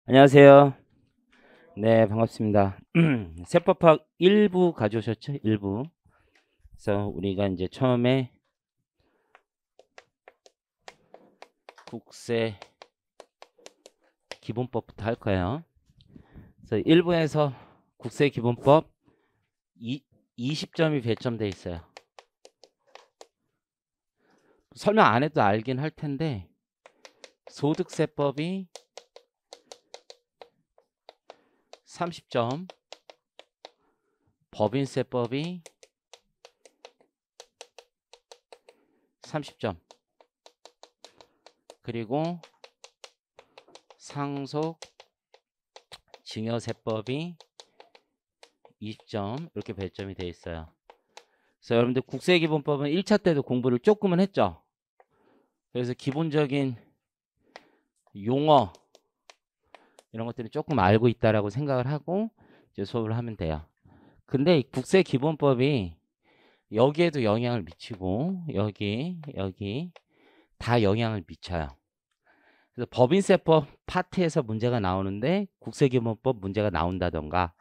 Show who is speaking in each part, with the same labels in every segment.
Speaker 1: 안녕하세요. 네, 반갑습니다. 세법학 1부 가져오셨죠? 1부. 그래서 우리가 이제 처음에 국세 기본법부터 할 거예요. 그래서 1부에서 국세 기본법 20점이 배점돼 있어요. 설명 안 해도 알긴 할 텐데 소득세법이 30점, 법인세법이 30점, 그리고 상속 증여세법이 20점 이렇게 배점이 돼 있어요. 그래서 여러분들 국세기본법은 1차 때도 공부를 조금은 했죠. 그래서 기본적인 용어 이런 것들은 조금 알고 있다라고 생각을 하고 이제 수업을 하면 돼요. 근데 이 국세기본법이 여기에도 영향을 미치고 여기 다 영향을 미쳐요. 그래서 법인세법 파트에서 문제가 나오는데 국세기본법 문제가 나온다던가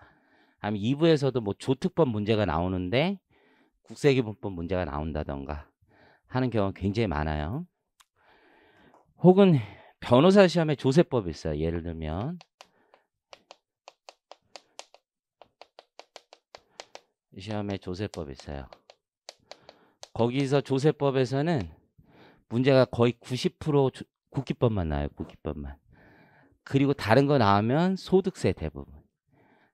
Speaker 1: 아니면 2부에서도 뭐 조특법 문제가 나오는데 국세기본법 문제가 나온다던가 하는 경우가 굉장히 많아요. 혹은 변호사 시험에 조세법이 있어요. 예를 들면 시험에 조세법이 있어요. 거기서 조세법에서는 문제가 거의 90% 국기법만 나와요. 국기법만. 그리고 다른 거 나오면 소득세 대부분.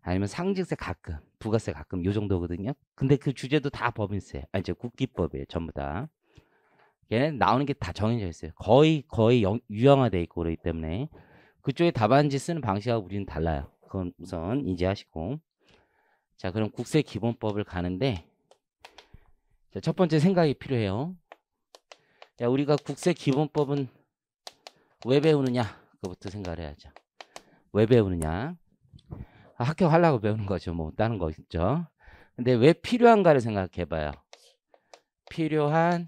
Speaker 1: 아니면 상증세 가끔, 부가세 가끔 요 정도거든요. 근데 그 주제도 다 법인세. 아니 이제 국기법이에요. 전부 다. 얘는 나오는 게 다 정해져 있어요. 거의 유형화돼 있고 그러기 때문에 그쪽에 답안지 쓰는 방식하고 우리는 달라요. 그건 우선 인지하시고. 자, 그럼 국세 기본법을 가는데 자, 첫 번째 생각이 필요해요. 야, 우리가 국세 기본법은 왜 배우느냐? 그거부터 생각을 해야죠. 왜 배우느냐? 합격하려고 배우는 거죠. 뭐 다른 거 있죠. 근데 왜 필요한가를 생각해 봐요. 필요한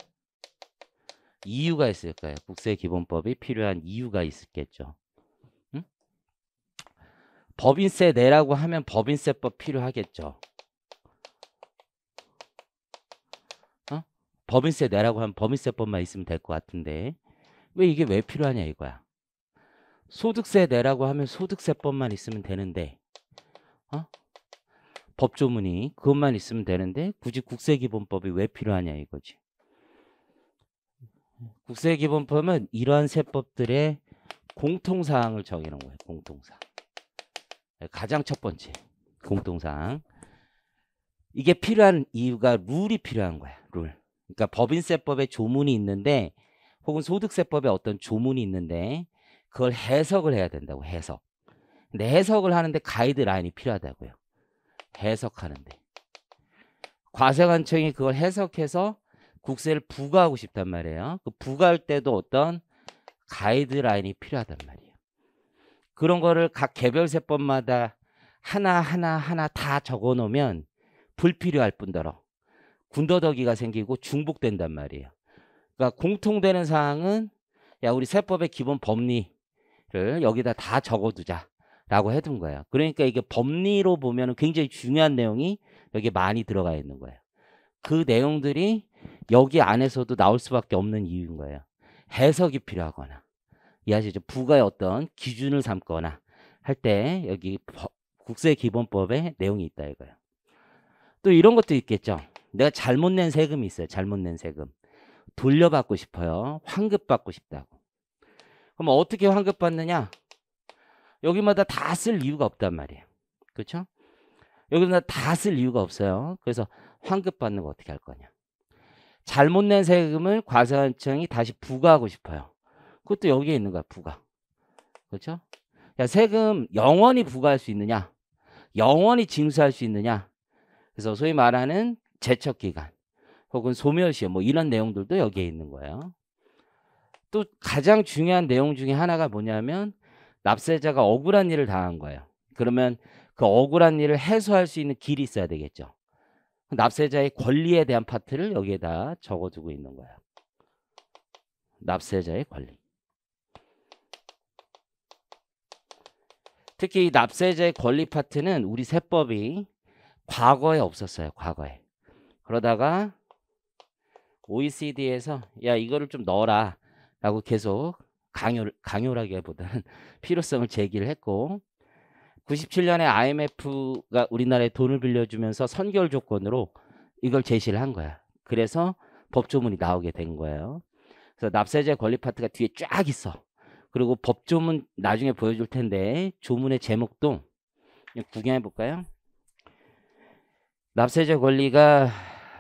Speaker 1: 이유가 있을 거예요. 국세 기본법이 필요한 이유가 있겠죠. 응? 법인세 내라고 하면 법인세법 필요하겠죠. 어? 법인세 내라고 하면 법인세법만 있으면 될 것 같은데 왜 이게 왜 필요하냐 이거야. 소득세 내라고 하면 소득세법만 있으면 되는데 어? 법조문이 그것만 있으면 되는데 굳이 국세기본법이 왜 필요하냐 이거지. 국세기본법은 이러한 세법들의 공통사항을 정해놓은 거예요. 공통사항. 가장 첫 번째 공통사항. 이게 필요한 이유가 룰이 필요한 거야. 룰. 그러니까 법인세법에 조문이 있는데 혹은 소득세법에 어떤 조문이 있는데 그걸 해석을 해야 된다고. 해석. 근데 해석을 하는데 가이드라인이 필요하다고요. 해석하는데 과세관청이 그걸 해석해서 국세를 부과하고 싶단 말이에요. 그 부과할 때도 어떤 가이드라인이 필요하단 말이에요. 그런 거를 각 개별 세법마다 하나 다 적어 놓으면 불필요할 뿐더러 군더더기가 생기고 중복된단 말이에요. 그러니까 공통되는 사항은 야, 우리 세법의 기본 법리를 여기다 다 적어두자라고 해둔 거예요. 그러니까 이게 법리로 보면 굉장히 중요한 내용이 여기에 많이 들어가 있는 거예요. 그 내용들이 여기 안에서도 나올 수밖에 없는 이유인 거예요. 해석이 필요하거나 이해하시죠? 부가의 어떤 기준을 삼거나 할 때 여기 국세기본법에 내용이 있다 이거예요. 또 이런 것도 있겠죠. 내가 잘못 낸 세금이 있어요. 잘못 낸 세금. 돌려받고 싶어요. 환급받고 싶다고. 그럼 어떻게 환급받느냐? 여기마다 다 쓸 이유가 없단 말이에요. 그렇죠? 여기마다 다 쓸 이유가 없어요. 그래서 환급받는 거 어떻게 할 거냐? 잘못 낸 세금을 과세관청이 다시 부과하고 싶어요. 그것도 여기에 있는 거야. 부과. 그렇죠? 야, 세금 영원히 부과할 수 있느냐? 영원히 징수할 수 있느냐? 그래서 소위 말하는 제척기간 혹은 소멸시효 뭐 이런 내용들도 여기에 있는 거예요. 또 가장 중요한 내용 중에 하나가 뭐냐면 납세자가 억울한 일을 당한 거예요. 그러면 그 억울한 일을 해소할 수 있는 길이 있어야 되겠죠. 납세자의 권리에 대한 파트를 여기에다 적어두고 있는 거예요. 납세자의 권리. 특히 이 납세자의 권리 파트는 우리 세법이 과거에 없었어요. 과거에. 그러다가 OECD에서 야 이거를 좀 넣어라 라고 계속 강요라기보다는 필요성을 제기를 했고 97년에 IMF가 우리나라에 돈을 빌려주면서 선결 조건으로 이걸 제시를 한 거야. 그래서 법조문이 나오게 된 거예요. 그래서 납세자의 권리 파트가 뒤에 쫙 있어. 그리고 법조문 나중에 보여줄 텐데 조문의 제목도 구경해 볼까요? 납세자 권리가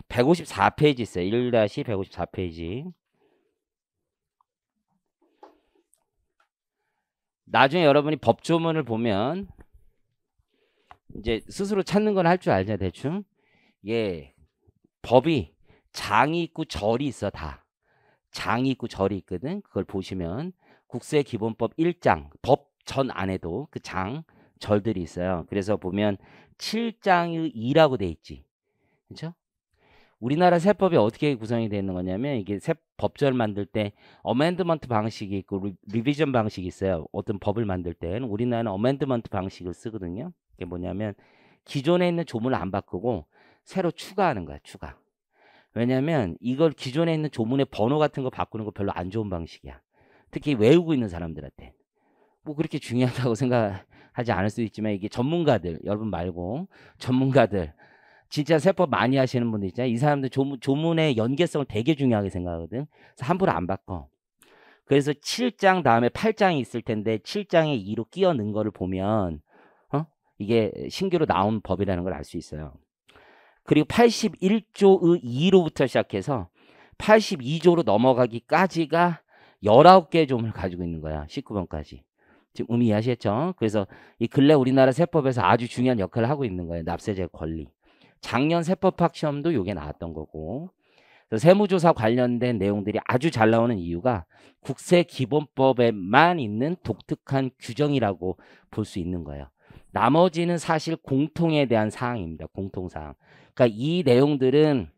Speaker 1: 154페이지 있어요. 1-154페이지. 나중에 여러분이 법조문을 보면 이제 스스로 찾는 건 할 줄 알잖아 대충. 예, 법이 장이 있고 절이 있어 다. 장이 있고 절이 있거든. 그걸 보시면 국세기본법 1장 법 전 안에도 그 장 절들이 있어요. 그래서 보면 7장의 2라고 돼 있지. 그렇죠? 우리나라 세법이 어떻게 구성이 되어 있는 거냐면 이게 법절 만들 때 어멘드먼트 방식이 있고 리비전 방식이 있어요. 어떤 법을 만들 때는 우리나라는 어멘드먼트 방식을 쓰거든요. 이게 뭐냐면 기존에 있는 조문을 안 바꾸고 새로 추가하는 거야. 추가. 왜냐면 이걸 기존에 있는 조문의 번호 같은 거 바꾸는 거 별로 안 좋은 방식이야. 특히 외우고 있는 사람들한테. 뭐 그렇게 중요하다고 생각하지 않을 수도 있지만 이게 전문가들, 여러분 말고 전문가들 진짜 세법 많이 하시는 분들 있잖아요. 이 사람들 조문의 연계성을 되게 중요하게 생각하거든. 그래서 함부로 안 바꿔. 그래서 7장 다음에 8장이 있을 텐데 7장에 2로 끼워 넣은 거를 보면 이게 신규로 나온 법이라는 걸 알 수 있어요. 그리고 81조의 2로부터 시작해서 82조로 넘어가기까지가 19개의 조문을 가지고 있는 거야. 19번까지. 지금 의미하시겠죠? 그래서 이 근래 우리나라 세법에서 아주 중요한 역할을 하고 있는 거예요. 납세자의 권리. 작년 세법학 시험도 이게 나왔던 거고. 그래서 세무조사 관련된 내용들이 아주 잘 나오는 이유가 국세기본법에만 있는 독특한 규정이라고 볼 수 있는 거예요. 나머지는 사실 공통에 대한 사항입니다. 공통사항. 그러니까 이 내용들은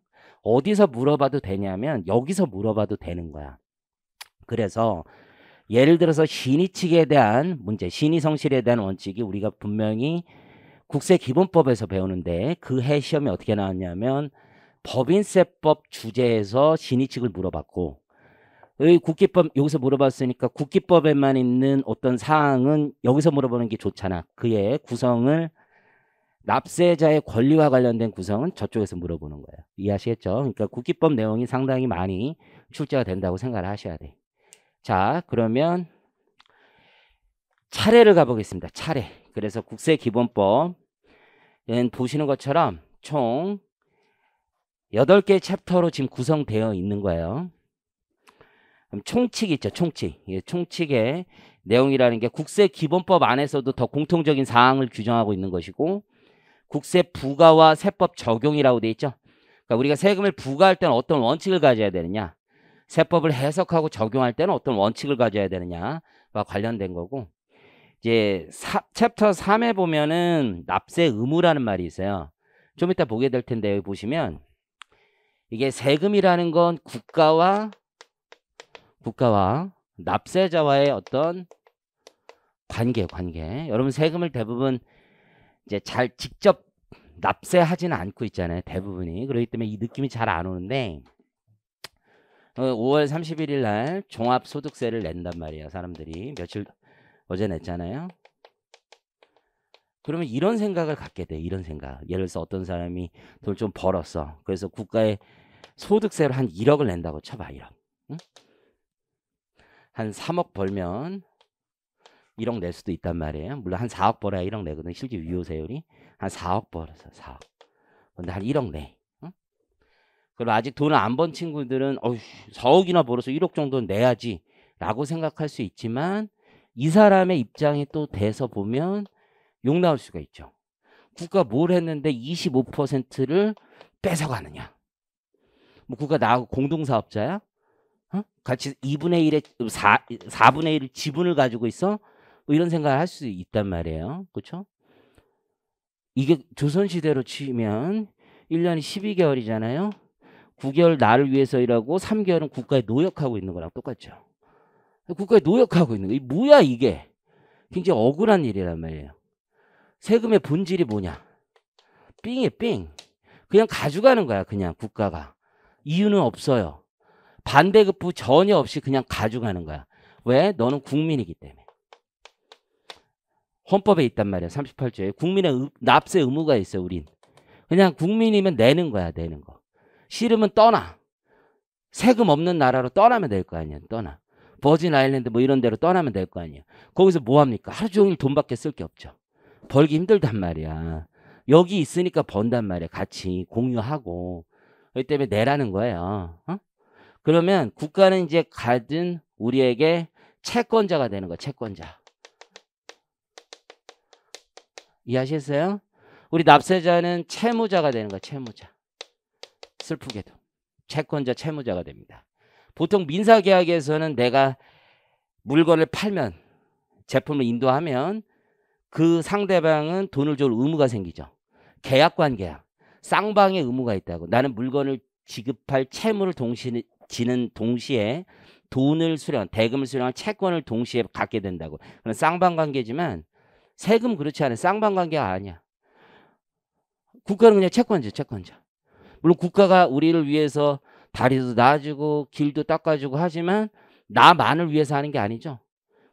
Speaker 1: 어디서 물어봐도 되냐면 여기서 물어봐도 되는 거야. 그래서 예를 들어서 신의칙에 대한 문제, 신의성실에 대한 원칙이 우리가 분명히 국세기본법에서 배우는데 그 해 시험이 어떻게 나왔냐면 법인세법 주제에서 신의칙을 물어봤고 국기법 여기서 물어봤으니까 국기법에만 있는 어떤 사항은 여기서 물어보는 게 좋잖아. 그의 구성을 납세자의 권리와 관련된 구성은 저쪽에서 물어보는 거예요. 이해하시겠죠? 그러니까 국기법 내용이 상당히 많이 출제가 된다고 생각을 하셔야 돼. 자, 그러면 차례를 가보겠습니다. 차례. 그래서 국세기본법은 보시는 것처럼 총 8개 챕터로 지금 구성되어 있는 거예요. 그럼 총칙 있죠. 총칙. 예, 총칙의 내용이라는 게 국세기본법 안에서도 더 공통적인 사항을 규정하고 있는 것이고 국세 부과와 세법 적용이라고 돼 있죠. 그러니까 우리가 세금을 부과할 때는 어떤 원칙을 가져야 되느냐, 세법을 해석하고 적용할 때는 어떤 원칙을 가져야 되느냐와 관련된 거고, 이제 챕터 3에 보면은 납세 의무라는 말이 있어요. 좀 이따 보게 될 텐데 여기 보시면 이게 세금이라는 건 국가와 납세자와의 어떤 관계. 여러분 세금을 대부분 이제 잘 직접 납세하지는 않고 있잖아요. 대부분이. 그렇기 때문에 이 느낌이 잘 안 오는데 5월 31일 날 종합소득세를 낸단 말이에요. 사람들이 며칠 어제 냈잖아요. 그러면 이런 생각을 갖게 돼. 이런 생각. 예를 들어서 어떤 사람이 돈을 좀 벌었어. 그래서 국가에 소득세를 한 1억을 낸다고 쳐봐. 1억. 응? 한 3억 벌면 1억 낼 수도 있단 말이에요. 물론 한 4억 벌어야 1억 내거든. 실제 유효세율이. 한 4억 벌어서 4억. 근데 한 1억 내. 응? 그리고 아직 돈을 안 번 친구들은 4억이나 벌어서 1억 정도는 내야지 라고 생각할 수 있지만 이 사람의 입장이 또 돼서 보면 욕 나올 수가 있죠. 국가 뭘 했는데 25%를 뺏어가느냐. 뭐 국가 나하고 공동사업자야? 같이 2분의 1의 4분의 1 지분을 가지고 있어? 뭐 이런 생각을 할 수 있단 말이에요. 그렇죠? 이게 조선시대로 치면 1년이 12개월이잖아요. 9개월 나를 위해서 일하고 3개월은 국가에 노역하고 있는 거랑 똑같죠. 국가에 노역하고 있는 거. 이게 뭐야 이게. 굉장히 억울한 일이란 말이에요. 세금의 본질이 뭐냐? 삥이에요, 삥. 그냥 가져가는 거야, 그냥 국가가. 이유는 없어요. 반대급부 전혀 없이 그냥 가져가는 거야. 왜? 너는 국민이기 때문에. 헌법에 있단 말이야. 38조에. 국민의 납세 의무가 있어, 우린. 그냥 국민이면 내는 거야, 내는 거. 싫으면 떠나. 세금 없는 나라로 떠나면 될 거 아니야, 떠나. 버진 아일랜드 뭐 이런 데로 떠나면 될 거 아니야. 거기서 뭐 합니까? 하루 종일 돈밖에 쓸 게 없죠. 벌기 힘들단 말이야. 여기 있으니까 번단 말이야. 같이 공유하고. 그렇기 때문에 내라는 거예요. 어? 그러면 국가는 이제 가진 우리에게 채권자가 되는 거야. 채권자. 이해하셨어요? 우리 납세자는 채무자가 되는 거야. 채무자. 슬프게도. 채권자, 채무자가 됩니다. 보통 민사계약에서는 내가 물건을 팔면, 제품을 인도하면 그 상대방은 돈을 줄 의무가 생기죠. 계약관계야. 쌍방의 의무가 있다고. 나는 물건을 지급할 채무를 지는 동시에 돈을 수령, 대금을 수령할 채권을 동시에 갖게 된다고. 그런 쌍방관계지만 세금 그렇지 않아요. 쌍방관계가 아니야. 국가는 그냥 채권자, 채권자. 물론 국가가 우리를 위해서 다리도 놔주고 길도 닦아주고 하지만 나만을 위해서 하는 게 아니죠.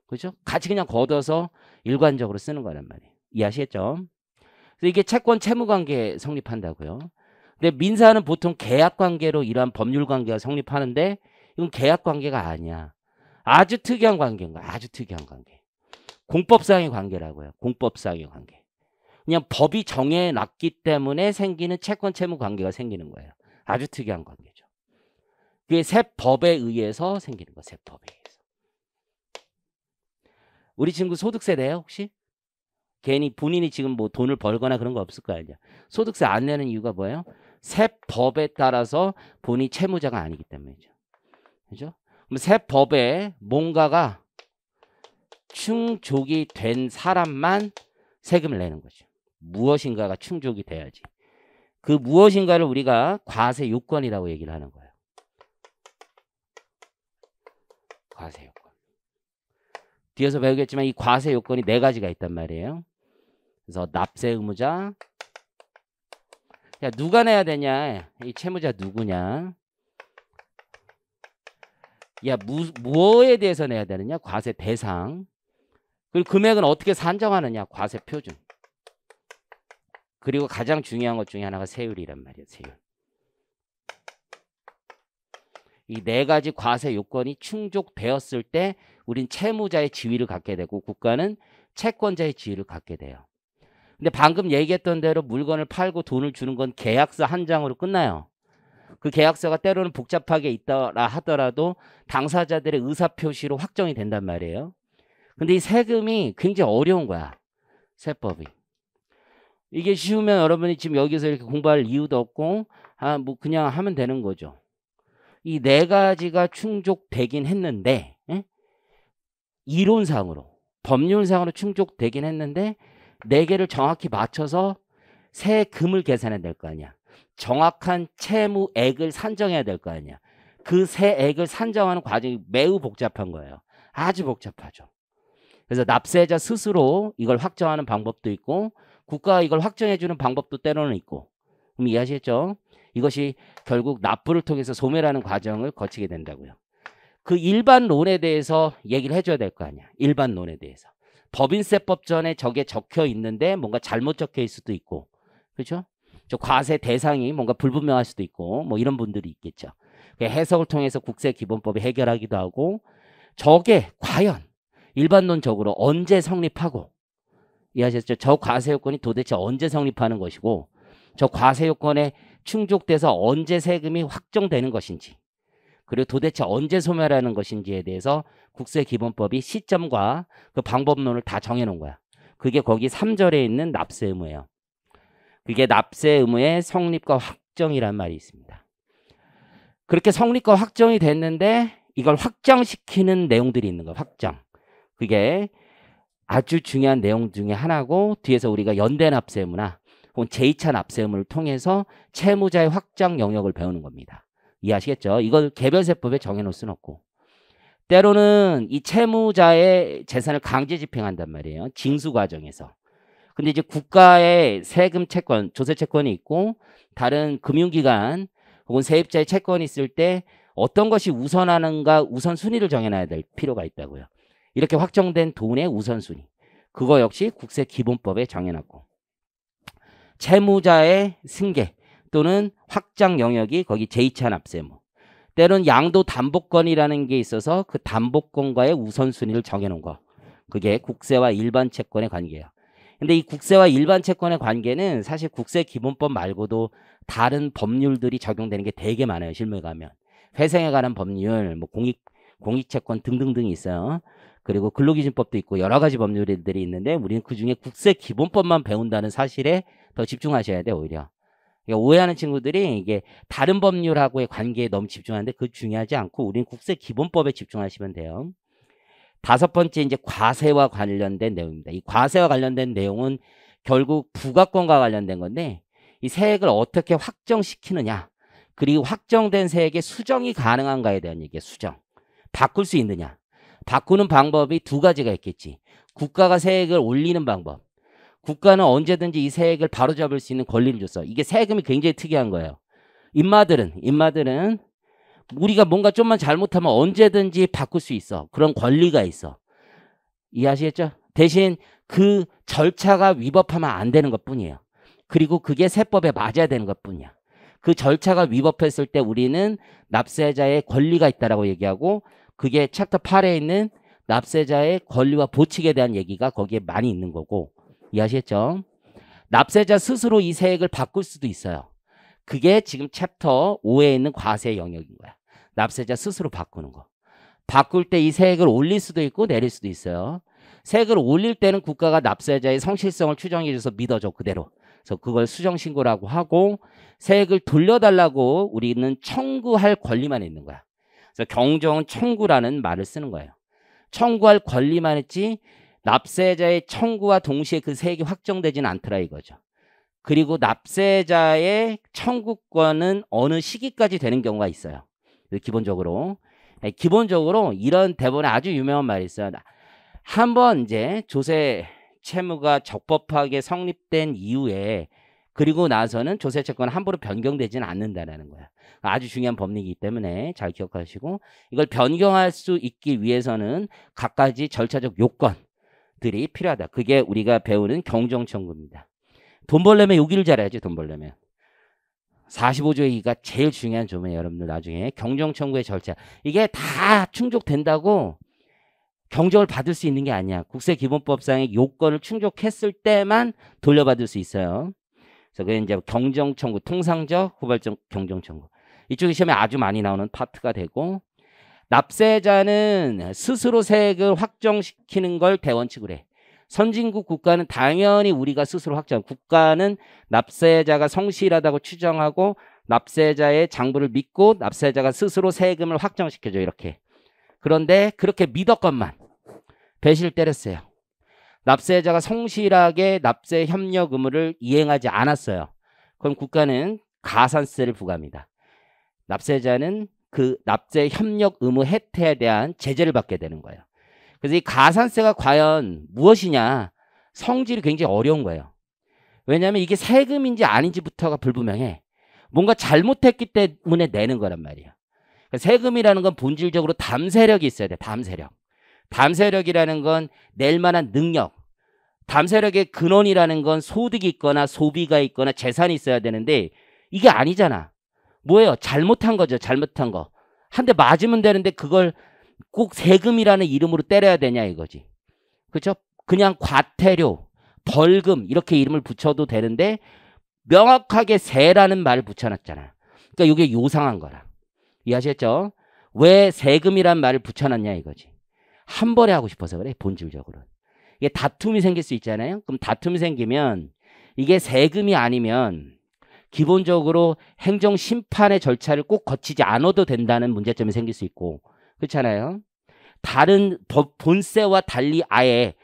Speaker 1: 그렇죠? 같이 그냥 걷어서 일관적으로 쓰는 거란 말이에요. 이해하시겠죠? 그래서 이게 채권 채무 관계 성립한다고요. 근데 민사는 보통 계약 관계로 이러한 법률 관계가 성립하는데 이건 계약 관계가 아니야. 아주 특이한 관계인 거야. 아주 특이한 관계. 공법상의 관계라고요. 공법상의 관계. 그냥 법이 정해놨기 때문에 생기는 채권 채무 관계가 생기는 거예요. 아주 특이한 관계죠. 그게 세법에 의해서 생기는 거예요. 세법에 의해서. 우리 친구 소득세 내요 혹시? 괜히 본인이 지금 뭐 돈을 벌거나 그런 거 없을 거 아니야. 소득세 안 내는 이유가 뭐예요? 세법에 따라서 본인이 채무자가 아니기 때문이죠. 그죠? 그럼 세법에 뭔가가 충족이 된 사람만 세금을 내는 거죠. 무엇인가가 충족이 돼야지. 그 무엇인가를 우리가 과세 요건이라고 얘기를 하는 거예요. 과세 요건. 뒤에서 배우겠지만 이 과세 요건이 4가지가 있단 말이에요. 그래서 납세 의무자. 야, 누가 내야 되냐? 이 채무자 누구냐? 야, 뭐에 대해서 내야 되느냐? 과세 대상. 그리고 금액은 어떻게 산정하느냐? 과세 표준. 그리고 가장 중요한 것 중에 하나가 세율이란 말이에요. 세율. 이 4가지 과세 요건이 충족되었을 때 우린 채무자의 지위를 갖게 되고 국가는 채권자의 지위를 갖게 돼요. 근데 방금 얘기했던 대로 물건을 팔고 돈을 주는 건 계약서 한 장으로 끝나요. 그 계약서가 때로는 복잡하게 있더라 하더라도 당사자들의 의사표시로 확정이 된단 말이에요. 근데 이 세금이 굉장히 어려운 거야. 세법이. 이게 쉬우면 여러분이 지금 여기서 이렇게 공부할 이유도 없고 뭐 그냥 하면 되는 거죠. 이 4가지가 충족되긴 했는데 이론상으로 법률상으로 충족되긴 했는데 4개를 정확히 맞춰서 세금을 계산해야 될 거 아니야. 정확한 채무액을 산정해야 될 거 아니야. 그 세액을 산정하는 과정이 매우 복잡한 거예요. 아주 복잡하죠. 그래서 납세자 스스로 이걸 확정하는 방법도 있고 국가가 이걸 확정해주는 방법도 때로는 있고. 그럼 이해하시겠죠? 이것이 결국 납부를 통해서 소멸하는 과정을 거치게 된다고요. 그 일반론에 대해서 얘기를 해줘야 될 거 아니야. 일반론에 대해서. 법인세법 전에 저게 적혀 있는데 뭔가 잘못 적혀 있을 수도 있고. 그렇죠? 저 과세 대상이 뭔가 불분명할 수도 있고 뭐 이런 분들이 있겠죠. 해석을 통해서 국세기본법이 해결하기도 하고 저게 과연 일반론적으로 언제 성립하고 이해하셨죠? 저 과세 요건이 도대체 언제 성립하는 것이고 저 과세 요건에 충족돼서 언제 세금이 확정되는 것인지 그리고 도대체 언제 소멸하는 것인지에 대해서 국세기본법이 시점과 그 방법론을 다 정해놓은 거야. 그게 거기 3절에 있는 납세 의무예요. 그게 납세 의무의 성립과 확정이란 말이 있습니다. 그렇게 성립과 확정이 됐는데 이걸 확장시키는 내용들이 있는 거야. 확장. 그게 아주 중요한 내용 중에 하나고 뒤에서 우리가 연대 납세 의무나 혹은 제2차 납세 의무를 통해서 채무자의 확장 영역을 배우는 겁니다. 이해하시겠죠? 이걸 개별세법에 정해놓을 수는 없고 때로는 이 채무자의 재산을 강제 집행한단 말이에요. 징수 과정에서. 근데 이제 국가의 세금 채권, 조세 채권이 있고 다른 금융기관 혹은 세입자의 채권이 있을 때 어떤 것이 우선하는가 우선순위를 정해놔야 될 필요가 있다고요. 이렇게 확정된 돈의 우선순위. 그거 역시 국세기본법에 정해놨고. 채무자의 승계 또는 확장 영역이 거기 제2차 납세무. 때로는 양도 담보권이라는 게 있어서 그 담보권과의 우선순위를 정해놓은 거. 그게 국세와 일반 채권의 관계예요. 근데 이 국세와 일반 채권의 관계는 사실 국세기본법 말고도 다른 법률들이 적용되는 게 되게 많아요. 실무에 가면. 회생에 관한 법률, 뭐 공익채권 등등등이 있어요. 그리고 근로기준법도 있고 여러 가지 법률들이 있는데 우리는 그중에 국세기본법만 배운다는 사실에 더 집중하셔야 돼요. 오히려. 그러니까 오해하는 친구들이 이게 다른 법률하고의 관계에 너무 집중하는데 그거 중요하지 않고 우리는 국세기본법에 집중하시면 돼요. 다섯 번째 이제 과세와 관련된 내용입니다. 이 과세와 관련된 내용은 결국 부가권과 관련된 건데 이 세액을 어떻게 확정시키느냐 그리고 확정된 세액의 수정이 가능한가에 대한 얘기예요. 수정. 바꿀 수 있느냐. 바꾸는 방법이 두 가지가 있겠지. 국가가 세액을 올리는 방법. 국가는 언제든지 이 세액을 바로잡을 수 있는 권리를 줬어. 이게 세금이 굉장히 특이한 거예요. 인마들은 우리가 뭔가 좀만 잘못하면 언제든지 바꿀 수 있어. 그런 권리가 있어. 이해하시겠죠? 대신 그 절차가 위법하면 안 되는 것뿐이에요. 그리고 그게 세법에 맞아야 되는 것뿐이야. 그 절차가 위법했을 때 우리는 납세자의 권리가 있다라고 얘기하고 그게 챕터 8에 있는 납세자의 권리와 보칙에 대한 얘기가 거기에 많이 있는 거고 이해하시겠죠? 납세자 스스로 이 세액을 바꿀 수도 있어요. 그게 지금 챕터 5에 있는 과세 영역인 거야. 납세자 스스로 바꾸는 거. 바꿀 때 이 세액을 올릴 수도 있고 내릴 수도 있어요. 세액을 올릴 때는 국가가 납세자의 성실성을 추정해줘서 믿어줘 그대로. 그래서 그걸 수정신고라고 하고 세액을 돌려달라고 우리는 청구할 권리만 있는 거야. 그래서 경정은 청구라는 말을 쓰는 거예요. 청구할 권리만 있지 납세자의 청구와 동시에 그 세액이 확정되지는 않더라 이거죠. 그리고 납세자의 청구권은 어느 시기까지 되는 경우가 있어요. 기본적으로 이런 대본에 아주 유명한 말이 있어요. 한번 이제 조세 채무가 적법하게 성립된 이후에 그리고 나서는 조세 채권은 함부로 변경되지는 않는다는 거야. 아주 중요한 법리이기 때문에 잘 기억하시고 이걸 변경할 수 있기 위해서는 각가지 절차적 요건들이 필요하다. 그게 우리가 배우는 경정청구입니다. 돈 벌려면 여기를 잘해야지. 돈 벌려면 45조 얘기가 제일 중요한 점이에요. 여러분들 나중에 경정청구의 절차 이게 다 충족된다고 경정을 받을 수 있는 게 아니야. 국세기본법상의 요건을 충족했을 때만 돌려받을 수 있어요. 그래서 그게 이제 경정청구, 통상적, 후발적 경정청구. 이쪽이 시험에 아주 많이 나오는 파트가 되고 납세자는 스스로 세액을 확정시키는 걸 대원칙으로 해. 선진국 국가는 당연히 우리가 스스로 확정. 국가는 납세자가 성실하다고 추정하고 납세자의 장부를 믿고 납세자가 스스로 세금을 확정시켜줘 이렇게. 그런데 그렇게 믿었건만 배실 때렸어요. 납세자가 성실하게 납세 협력 의무를 이행하지 않았어요. 그럼 국가는 가산세를 부과합니다. 납세자는 그 납세 협력 의무 혜택에 대한 제재를 받게 되는 거예요. 그래서 이 가산세가 과연 무엇이냐 성질이 굉장히 어려운 거예요. 왜냐하면 이게 세금인지 아닌지부터가 불분명해. 뭔가 잘못했기 때문에 내는 거란 말이에요. 세금이라는 건 본질적으로 담세력이 있어야 돼. 담세력. 담세력이라는 건 낼 만한 능력. 담세력의 근원이라는 건 소득이 있거나 소비가 있거나 재산이 있어야 되는데 이게 아니잖아. 뭐예요? 잘못한 거죠. 잘못한 거. 한 대 맞으면 되는데 그걸 꼭 세금이라는 이름으로 때려야 되냐 이거지. 그렇죠? 그냥 과태료, 벌금 이렇게 이름을 붙여도 되는데 명확하게 세라는 말을 붙여놨잖아. 그러니까 이게 요상한 거라. 이해하셨죠? 왜 세금이란 말을 붙여놨냐 이거지. 한 번에 하고 싶어서 그래. 본질적으로. 이게 다툼이 생길 수 있잖아요. 그럼 다툼이 생기면 이게 세금이 아니면 기본적으로 행정심판의 절차를 꼭 거치지 않아도 된다는 문제점이 생길 수 있고 그렇잖아요. 다른 본세와 달리 아예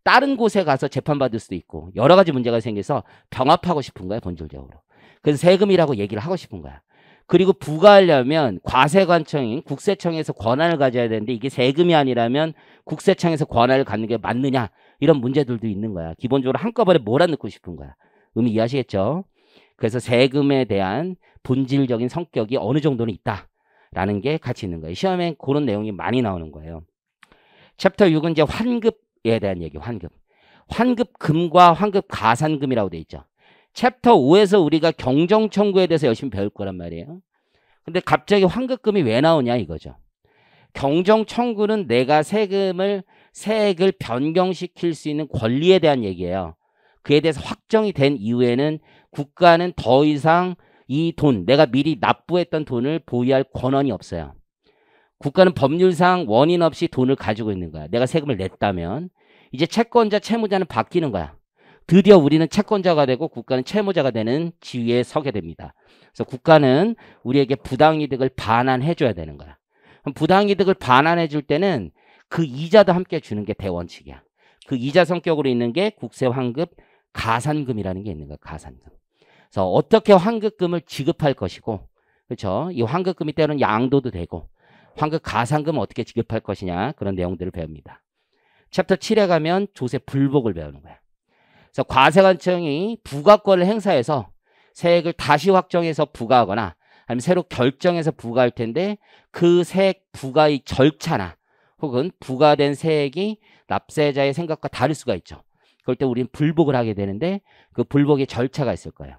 Speaker 1: 다른 곳에 가서 재판받을 수도 있고 여러 가지 문제가 생겨서 병합하고 싶은 거야 본질적으로. 그래서 세금이라고 얘기를 하고 싶은 거야. 그리고 부과하려면 과세관청인 국세청에서 권한을 가져야 되는데 이게 세금이 아니라면 국세청에서 권한을 갖는 게 맞느냐 이런 문제들도 있는 거야. 기본적으로 한꺼번에 몰아넣고 싶은 거야. 의미 이해하시겠죠? 그래서 세금에 대한 본질적인 성격이 어느 정도는 있다라는 게 같이 있는 거예요. 시험에 그런 내용이 많이 나오는 거예요. 챕터 6은 이제 환급에 대한 얘기. 환급금과 환급가산금이라고 돼 있죠. 챕터 5에서 우리가 경정청구에 대해서 열심히 배울 거란 말이에요. 근데 갑자기 환급금이 왜 나오냐 이거죠. 경정청구는 내가 세액을 변경시킬 수 있는 권리에 대한 얘기예요. 그에 대해서 확정이 된 이후에는 국가는 더 이상 이 돈, 내가 미리 납부했던 돈을 보유할 권한이 없어요. 국가는 법률상 원인 없이 돈을 가지고 있는 거야. 내가 세금을 냈다면 이제 채권자, 채무자는 바뀌는 거야. 드디어 우리는 채권자가 되고 국가는 채무자가 되는 지위에 서게 됩니다. 그래서 국가는 우리에게 부당이득을 반환해 줘야 되는 거야. 그럼 부당이득을 반환해 줄 때는 그 이자도 함께 주는 게 대원칙이야. 그 이자 성격으로 있는 게 국세환급 가산금이라는 게 있는 거야. 가산금. 그래서 어떻게 환급금을 지급할 것이고, 그렇죠? 이 환급금이 때로는 양도도 되고, 환급 가산금은 어떻게 지급할 것이냐 그런 내용들을 배웁니다. 챕터 7에 가면 조세 불복을 배우는 거야. 그래서 과세관청이 부과권을 행사해서 세액을 다시 확정해서 부과하거나 아니면 새로 결정해서 부과할 텐데 그 세액 부과의 절차나 혹은 부과된 세액이 납세자의 생각과 다를 수가 있죠. 그럴 때 우리는 불복을 하게 되는데 그 불복의 절차가 있을 거예요.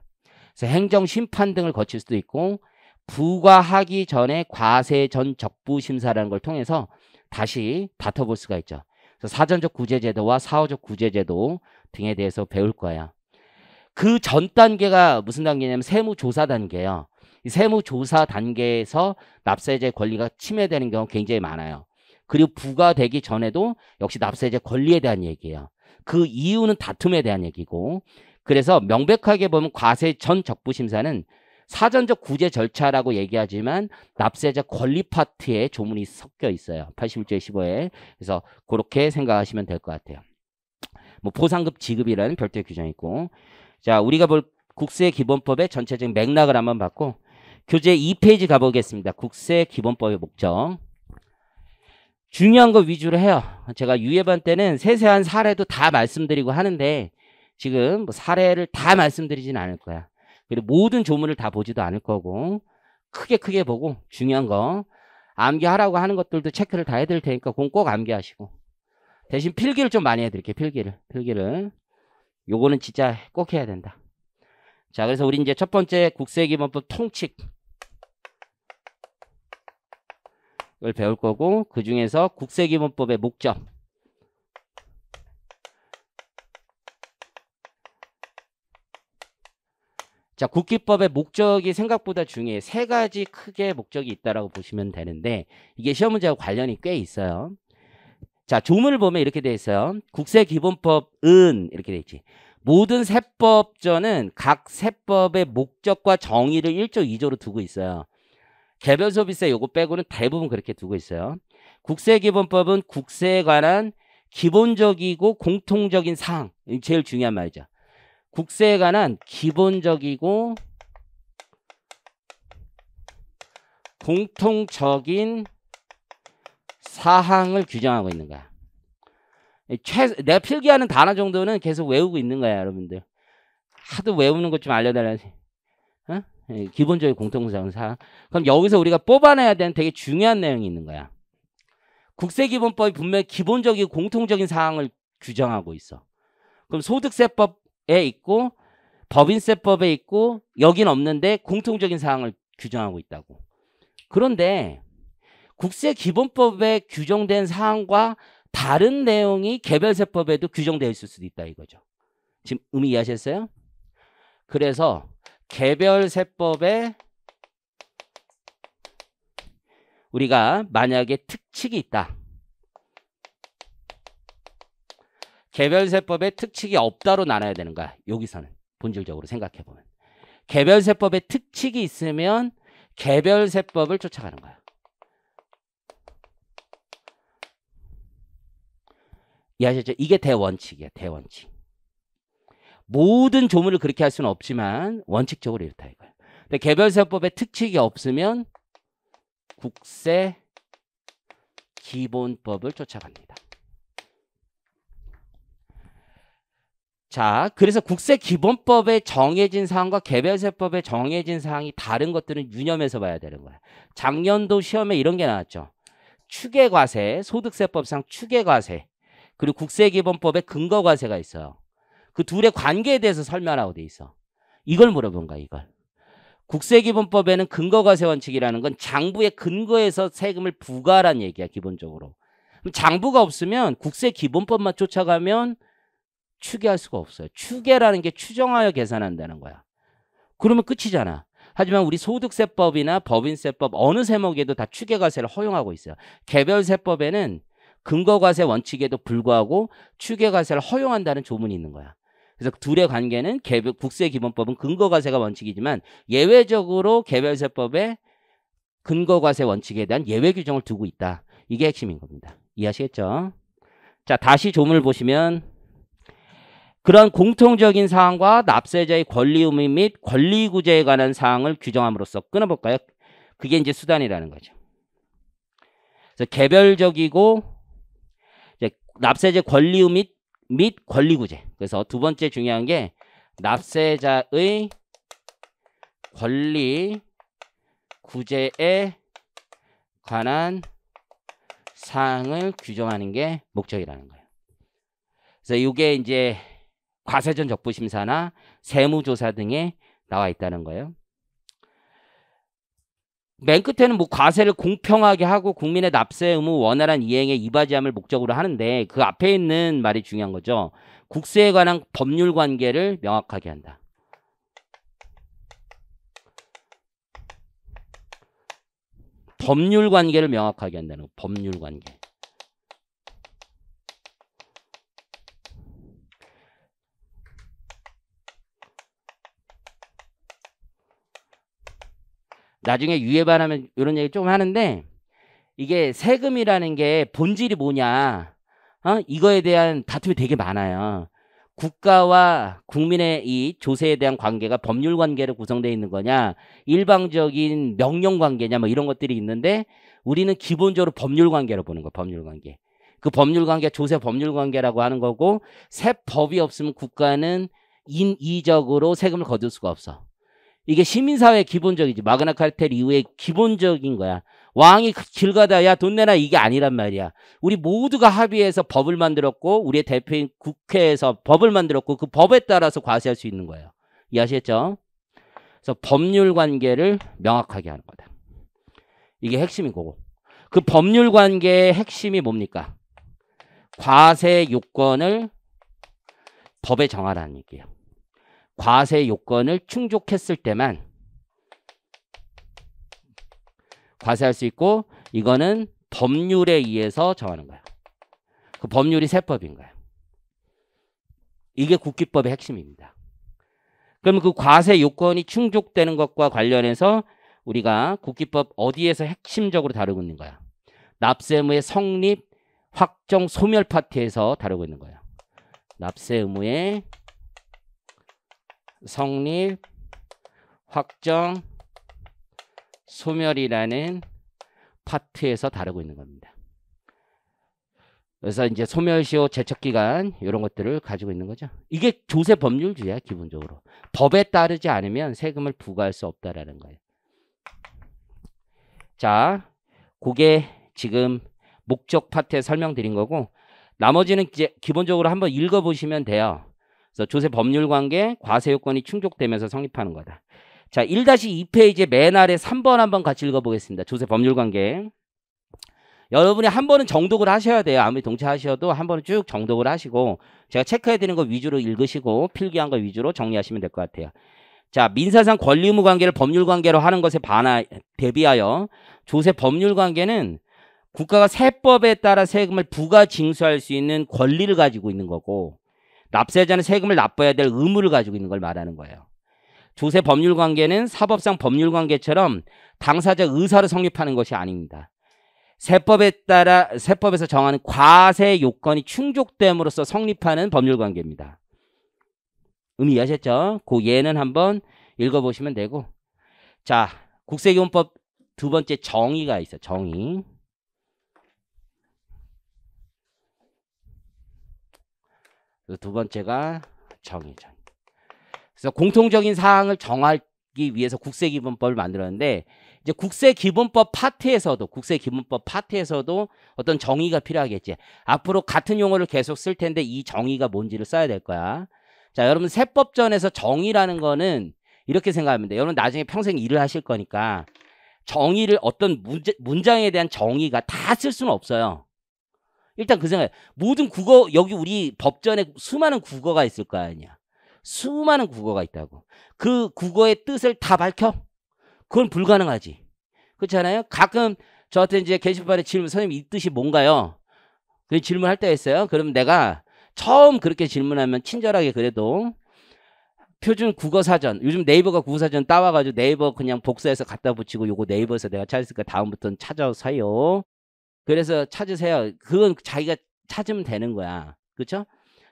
Speaker 1: 그래서 행정심판 등을 거칠 수도 있고 부과하기 전에 과세 전 적부 심사라는 걸 통해서 다시 다퉈볼 수가 있죠. 그래서 사전적 구제제도와 사후적 구제제도 등에 대해서 배울 거야. 그 전 단계가 무슨 단계냐면 세무조사 단계예요. 이 세무조사 단계에서 납세자의 권리가 침해되는 경우 굉장히 많아요. 그리고 부과되기 전에도 역시 납세자의 권리에 대한 얘기예요. 그 이유는 다툼에 대한 얘기고, 그래서 명백하게 보면 과세 전 적부 심사는 사전적 구제 절차라고 얘기하지만 납세자 권리 파트에 조문이 섞여 있어요. 81조의 15에. 그래서 그렇게 생각하시면 될 것 같아요. 뭐 보상급 지급이라는 별도의 규정이 있고, 자 우리가 볼 국세기본법의 전체적인 맥락을 한번 봤고, 교재 2페이지 가보겠습니다. 국세기본법의 목적. 중요한 거 위주로 해요. 제가 유예반 때는 세세한 사례도 다 말씀드리고 하는데 지금 뭐 사례를 다 말씀드리진 않을 거야. 그리고 모든 조문을 다 보지도 않을 거고 크게 보고 중요한 거 암기하라고 하는 것들도 체크를 다 해드릴 테니까 그건 꼭 암기하시고, 대신 필기를 좀 많이 해드릴게요. 필기를 요거는 진짜 꼭 해야 된다. 자, 그래서 우리 이제 첫 번째 국세기본법 통칙 을 배울 거고, 그 중에서 국세기본법의 목적, 자 국기법의 목적이 생각보다 중요해. 세 가지 크게 목적이 있다라고 보시면 되는데 이게 시험 문제와 관련이 꽤 있어요. 자 조문을 보면 이렇게 돼 있어요. 국세기본법은 이렇게 돼 있지. 모든 세법전은 각 세법의 목적과 정의를 1조 2조로 두고 있어요. 개별 소비세 요거 빼고는 대부분 그렇게 두고 있어요. 국세기본법은 국세에 관한 기본적이고 공통적인 사항, 제일 중요한 말이죠. 국세에 관한 기본적이고 공통적인 사항을 규정하고 있는 거야. 내가 필기하는 단어 정도는 계속 외우고 있는 거야, 여러분들. 하도 외우는 것 좀 알려달라지. 어? 기본적인 공통적인 사항. 그럼 여기서 우리가 뽑아내야 되는 되게 중요한 내용이 있는 거야. 국세기본법이 분명히 기본적이고 공통적인 사항을 규정하고 있어. 그럼 소득세법에 있고 법인세법에 있고 여긴 없는데 공통적인 사항을 규정하고 있다고. 그런데 국세기본법에 규정된 사항과 다른 내용이 개별세법에도 규정되어 있을 수도 있다 이거죠. 지금 의미 이해하셨어요? 그래서 개별세법에 우리가 만약에 특칙이 있다. 개별세법에 특칙이 없다로 나눠야 되는 거야. 여기서는 본질적으로 생각해보면. 개별세법에 특칙이 있으면 개별세법을 쫓아가는 거야. 이해하셨죠? 이게 대원칙이야. 대원칙. 모든 조문을 그렇게 할 수는 없지만 원칙적으로 이렇다 이거야. 근데 개별세법에 특칙이 없으면 국세 기본법을 쫓아갑니다. 자, 그래서 국세기본법에 정해진 사항과 개별세법에 정해진 사항이 다른 것들은 유념해서 봐야 되는 거야. 작년도 시험에 이런 게 나왔죠. 추계과세, 소득세법상 추계과세, 그리고 국세기본법에 근거과세가 있어요. 그 둘의 관계에 대해서 설명하고 돼 있어. 이걸 물어본 거야, 이걸. 국세기본법에는 근거과세 원칙이라는 건 장부의 근거에서 세금을 부과하라는 얘기야, 기본적으로. 그럼 장부가 없으면 국세기본법만 쫓아가면 추계할 수가 없어요. 추계라는 게 추정하여 계산한다는 거야. 그러면 끝이잖아. 하지만 우리 소득세법이나 법인세법 어느 세목에도 다 추계과세를 허용하고 있어요. 개별세법에는 근거과세 원칙에도 불구하고 추계과세를 허용한다는 조문이 있는 거야. 그래서 둘의 관계는 국세기본법은 근거과세가 원칙이지만 예외적으로 개별세법에 근거과세 원칙에 대한 예외 규정을 두고 있다. 이게 핵심인 겁니다. 이해하시겠죠? 자, 다시 조문을 보시면 그런 공통적인 사항과 납세자의 권리 의무 및 권리 구제에 관한 사항을 규정함으로써 끊어볼까요? 그게 이제 수단이라는 거죠. 그래서 개별적이고 이제 납세자의 권리 의무 및 권리 구제. 그래서 두 번째 중요한 게 납세자의 권리 구제에 관한 사항을 규정하는 게 목적이라는 거예요. 그래서 이게 이제 과세전 적부심사나 세무조사 등에 나와 있다는 거예요. 맨 끝에는 뭐 과세를 공평하게 하고 국민의 납세 의무 원활한 이행에 이바지함을 목적으로 하는데 그 앞에 있는 말이 중요한 거죠. 국세에 관한 법률 관계를 명확하게 한다. 법률 관계를 명확하게 한다는 거. 법률 관계. 나중에 유예반하면 이런 얘기 좀 하는데 이게 세금이라는 게 본질이 뭐냐 이거에 대한 다툼이 되게 많아요. 국가와 국민의 이 조세에 대한 관계가 법률 관계로 구성되어 있는 거냐 일방적인 명령 관계냐 뭐 이런 것들이 있는데 우리는 기본적으로 법률 관계로 보는 거예요. 법률 관계. 그 법률 관계 조세 법률 관계라고 하는 거고 세법이 없으면 국가는 인위적으로 세금을 거둘 수가 없어. 이게 시민사회의 기본적이지. 마그나 카르텔 이후에 기본적인 거야. 왕이 길 가다 야 돈 내놔 이게 아니란 말이야. 우리 모두가 합의해서 법을 만들었고 우리의 대표인 국회에서 법을 만들었고 그 법에 따라서 과세할 수 있는 거예요. 이해하시겠죠? 그래서 법률 관계를 명확하게 하는 거다. 이게 핵심인 거고. 그 법률 관계의 핵심이 뭡니까? 과세 요건을 법에 정하라는 얘기예요. 과세 요건을 충족했을 때만 과세할 수 있고 이거는 법률에 의해서 정하는 거야. 그 법률이 세법인 거야. 이게 국기법의 핵심입니다. 그러면 그 과세 요건이 충족되는 것과 관련해서 우리가 국기법 어디에서 핵심적으로 다루고 있는 거야? 납세 의무의 성립, 확정, 소멸 파트에서 다루고 있는 거야. 납세 의무의 성립, 확정, 소멸이라는 파트에서 다루고 있는 겁니다. 그래서 이제 소멸시효, 제척기간 이런 것들을 가지고 있는 거죠. 이게 조세 법률주의야 기본적으로. 법에 따르지 않으면 세금을 부과할 수 없다라는 거예요. 자, 그게 지금 목적 파트에 설명드린 거고 나머지는 이제 기본적으로 한번 읽어보시면 돼요. 그래서 조세 법률 관계, 과세 요건이 충족되면서 성립하는 거다. 자, 1-2페이지의 맨 아래 3번 한번 같이 읽어보겠습니다. 조세 법률 관계. 여러분이 한 번은 정독을 하셔야 돼요. 아무리 동차하셔도 한 번은 쭉 정독을 하시고 제가 체크해드리는 거 위주로 읽으시고 필기한 거 위주로 정리하시면 될 것 같아요. 자, 민사상 권리 의무 관계를 법률 관계로 하는 것에 대비하여 조세 법률 관계는 국가가 세법에 따라 세금을 부과 징수할 수 있는 권리를 가지고 있는 거고 납세자는 세금을 납부해야 될 의무를 가지고 있는 걸 말하는 거예요. 조세 법률 관계는 사법상 법률 관계처럼 당사자 의사로 성립하는 것이 아닙니다. 세법에 따라 세법에서 정하는 과세 요건이 충족됨으로써 성립하는 법률 관계입니다. 의미 이해하셨죠? 그 예는 한번 읽어보시면 되고 자, 국세기본법 두 번째 정의가 있어. 정의. 두 번째가 정의. 그래서 공통적인 사항을 정하기 위해서 국세기본법을 만들었는데 이제 국세기본법 파트에서도 어떤 정의가 필요하겠지. 앞으로 같은 용어를 계속 쓸 텐데 이 정의가 뭔지를 써야 될 거야. 자, 여러분 세법전에서 정의라는 거는 이렇게 생각하면 돼. 여러분 나중에 평생 일을 하실 거니까 정의를 어떤 문장에 대한 정의가 다 쓸 수는 없어요. 일단 그 생각에 모든 국어 여기 우리 법전에 수많은 국어가 있을 거 아니야. 수많은 국어가 있다고. 그 국어의 뜻을 다 밝혀? 그건 불가능하지. 그렇잖아요. 가끔 저한테 이제 게시판에 질문, 선생님 이 뜻이 뭔가요? 그 질문할 때가 있어요. 그럼 내가 처음 그렇게 질문하면 친절하게 그래도 표준 국어사전, 요즘 네이버가 국어사전 따와가지고 네이버 그냥 복사해서 갖다 붙이고 요거 네이버에서 내가 찾았으니까 다음부터는 찾아서요. 그래서 찾으세요. 그건 자기가 찾으면 되는 거야. 그렇죠?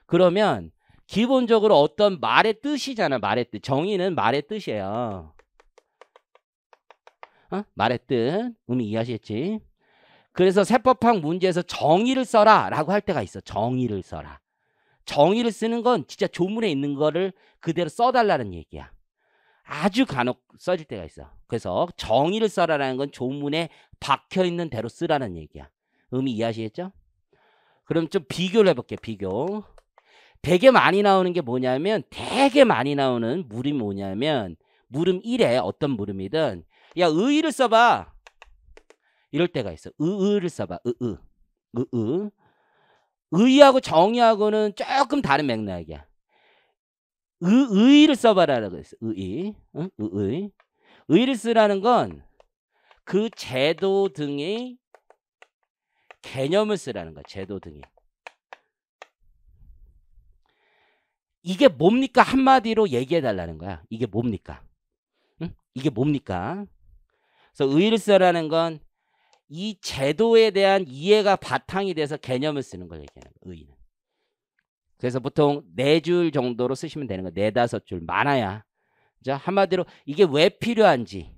Speaker 1: 그러면 기본적으로 어떤 말의 뜻이잖아. 말의 뜻. 정의는 말의 뜻이에요. 말의 뜻. 의미 이해하시겠지? 그래서 세법학 문제에서 정의를 써라 라고 할 때가 있어. 정의를 써라. 정의를 쓰는 건 진짜 조문에 있는 거를 그대로 써달라는 얘기야. 아주 간혹 써질 때가 있어. 그래서 정의를 써라라는 건 조문에 박혀있는 대로 쓰라는 얘기야. 의미 이해하시겠죠? 그럼 좀 비교를 해볼게요. 비교. 되게 많이 나오는 게 뭐냐면 되게 많이 나오는 물음이 뭐냐면 물음 1에 어떤 물음이든 야 의의를 써봐. 이럴 때가 있어. 의의를 써봐. 의의하고 정의하고는 조금 다른 맥락이야. 의의를 써봐라라고 했어. 의의. 응? 의의. 의의를 쓰라는 건 그 제도 등의 개념을 쓰라는 거야. 제도 등의. 이게 뭡니까? 한마디로 얘기해 달라는 거야. 이게 뭡니까? 응? 이게 뭡니까? 그래서 의의를 쓰라는 건 이 제도에 대한 이해가 바탕이 돼서 개념을 쓰는 걸 얘기하는 거야. 의의는. 그래서 보통 4줄 정도로 쓰시면 되는 거야. 4-5줄 많아야. 자, 한마디로 이게 왜 필요한지,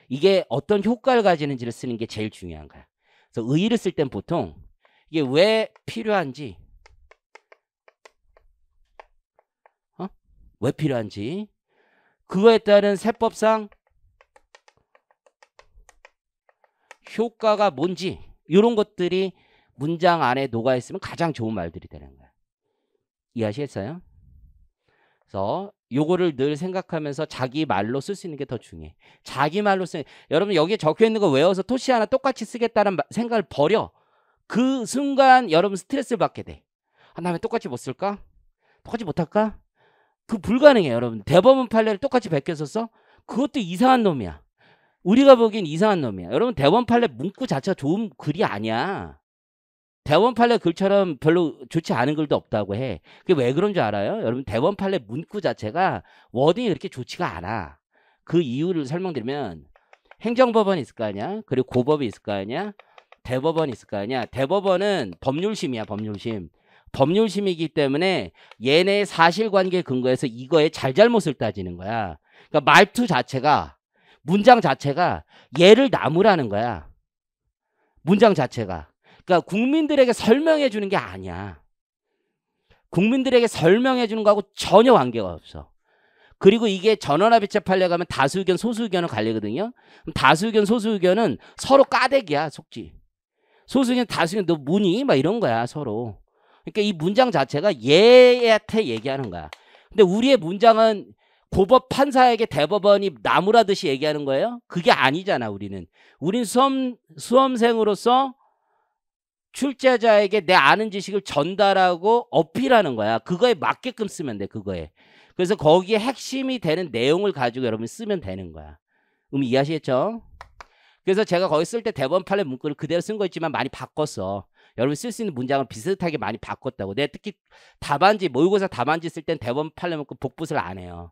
Speaker 1: 이게 어떤 효과를 가지는지를 쓰는 게 제일 중요한 거야. 그래서 의의를 쓸 땐 보통 이게 왜 필요한지, 왜 필요한지, 그거에 따른 세법상 효과가 뭔지 이런 것들이 문장 안에 녹아 있으면 가장 좋은 말들이 되는 거야. 이해하시겠어요? 그래서 요거를 늘 생각하면서 자기 말로 쓸 수 있는 게 더 중요해. 자기 말로 쓰는. 여러분 여기에 적혀 있는 거 외워서 토시 하나 똑같이 쓰겠다는 생각을 버려. 그 순간 여러분 스트레스를 받게 돼. 나 왜 똑같이 못 쓸까? 똑같이 못할까? 그 불가능해. 여러분 대법원 판례를 똑같이 베껴서 써? 그것도 이상한 놈이야. 우리가 보기엔 이상한 놈이야. 여러분 대법원 판례 문구 자체가 좋은 글이 아니야. 대법원 판례 글처럼 별로 좋지 않은 글도 없다고 해. 그게 왜 그런 줄 알아요? 여러분 대법원 판례 문구 자체가 워딩이 그렇게 좋지가 않아. 그 이유를 설명드리면 행정법원이 있을 거 아니야. 그리고 고법이 있을 거 아니야. 대법원이 있을 거 아니야. 대법원은 법률심이야. 법률심. 법률심이기 때문에 얘네의 사실관계 근거에서 이거의 잘잘못을 따지는 거야. 그러니까 말투 자체가 문장 자체가 얘를 나무라는 거야. 문장 자체가. 그러니까 국민들에게 설명해 주는 게 아니야. 국민들에게 설명해 주는 거하고 전혀 관계가 없어. 그리고 이게 전원합의체 판례 가면 다수 의견 소수 의견을 갈리거든요. 그럼 다수 의견 소수 의견은 서로 까대기야. 속지. 소수 의견 다수 의견 너 뭐니? 막 이런 거야 서로. 그러니까 이 문장 자체가 얘한테 얘기하는 거야. 근데 우리의 문장은 고법 판사에게 대법원이 나무라듯이 얘기하는 거예요? 그게 아니잖아. 우리는 수험생으로서 출제자에게 내 아는 지식을 전달하고 어필하는 거야. 그거에 맞게끔 쓰면 돼. 그거에. 그래서 거기에 핵심이 되는 내용을 가지고 여러분이 쓰면 되는 거야. 이해하시겠죠? 그래서 제가 거기 쓸 때 대법원 판례 문구를 그대로 쓴 거 있지만 많이 바꿨어. 여러분 쓸 수 있는 문장을 비슷하게 많이 바꿨다고. 내가 특히 답안지 모의고사 답안지 쓸 땐 대법원 판례 문구 복붙을 안 해요.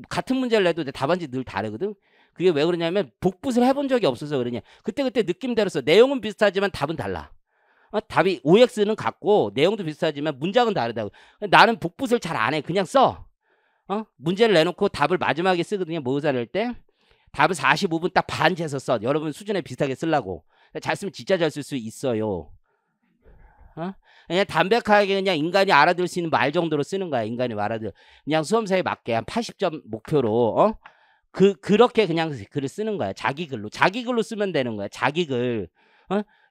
Speaker 1: 같은 문제를 내도 답안지 늘 다르거든. 그게 왜 그러냐면 복붙을 해본 적이 없어서 그러냐. 그때 느낌대로 써. 내용은 비슷하지만 답은 달라. 답이 OX는 같고 내용도 비슷하지만 문장은 다르다고. 나는 복붙을 잘 안 해. 그냥 써. 문제를 내놓고 답을 마지막에 쓰거든요. 모의고사 낼 때. 답을 45분 딱 반 재서 써. 여러분 수준에 비슷하게 쓰려고. 잘 쓰면 진짜 잘 쓸 수 있어요. 그냥 담백하게 그냥 인간이 알아들을 수 있는 말 정도로 쓰는 거야. 인간이 알아들. 그냥 수험사에 맞게 한 80점 목표로 그렇게 그냥 글을 쓰는 거야. 자기 글로 쓰면 되는 거야. 자기 글.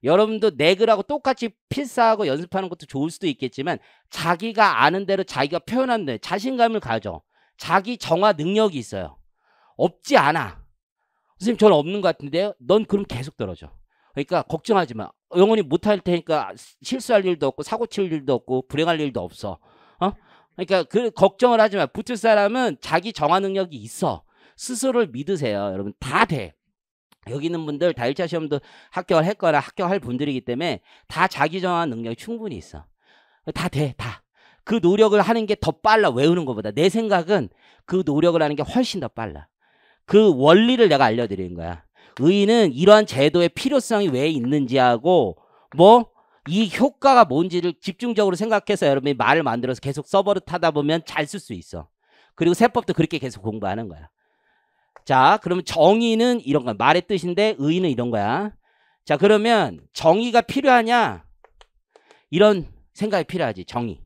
Speaker 1: 여러분도 내 글하고 똑같이 필사하고 연습하는 것도 좋을 수도 있겠지만 자기가 아는 대로 자기가 표현하는 데 자신감을 가져. 자기 정화 능력이 있어요. 없지 않아. 선생님 저는 없는 것 같은데요. 넌 그럼 계속 떨어져. 그러니까 걱정하지 마. 영원히 못할 테니까 실수할 일도 없고 사고 칠 일도 없고 불행할 일도 없어. 그러니까 걱정을 하지 마. 붙을 사람은 자기 정화 능력이 있어. 스스로를 믿으세요. 여러분 다 돼. 여기 있는 분들 다 1차 시험도 합격했거나 합격할 분들이기 때문에 다 자기 정화 능력이 충분히 있어. 다 돼. 다. 그 노력을 하는 게 더 빨라. 외우는 것보다. 내 생각은 그 노력을 하는 게 훨씬 더 빨라. 그 원리를 내가 알려드리는 거야. 의의는 이러한 제도의 필요성이 왜 있는지하고 이 효과가 뭔지를 집중적으로 생각해서 여러분이 말을 만들어서 계속 써버릇하다 보면 잘 쓸 수 있어. 그리고 세법도 그렇게 계속 공부하는 거야. 자, 그러면 정의는 이런 거야. 말의 뜻인데 의의는 이런 거야. 자, 그러면 정의가 필요하냐? 이런 생각이 필요하지. 정의.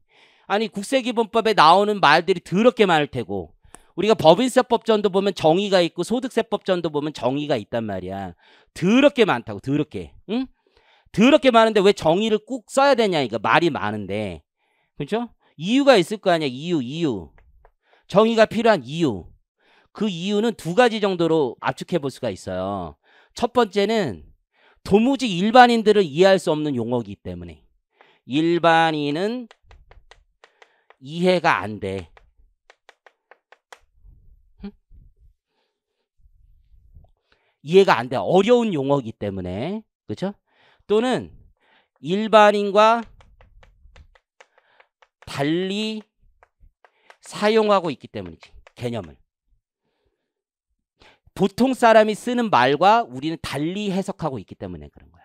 Speaker 1: 아니 국세기본법에 나오는 말들이 더럽게 많을 테고 우리가 법인세법전도 보면 정의가 있고 소득세법전도 보면 정의가 있단 말이야. 더럽게 많다고. 더럽게. 응? 더럽게 많은데 왜 정의를 꼭 써야 되냐. 이거 말이 많은데. 그렇죠? 이유가 있을 거 아니야. 이유. 정의가 필요한 이유. 그 이유는 두 가지 정도로 압축해 볼 수가 있어요. 첫 번째는 도무지 일반인들을 이해할 수 없는 용어이기 때문에. 일반인은 이해가 안 돼. 이해가 안 돼. 어려운 용어이기 때문에. 그렇죠? 또는 일반인과 달리 사용하고 있기 때문이지. 개념을. 보통 사람이 쓰는 말과 우리는 달리 해석하고 있기 때문에 그런 거야.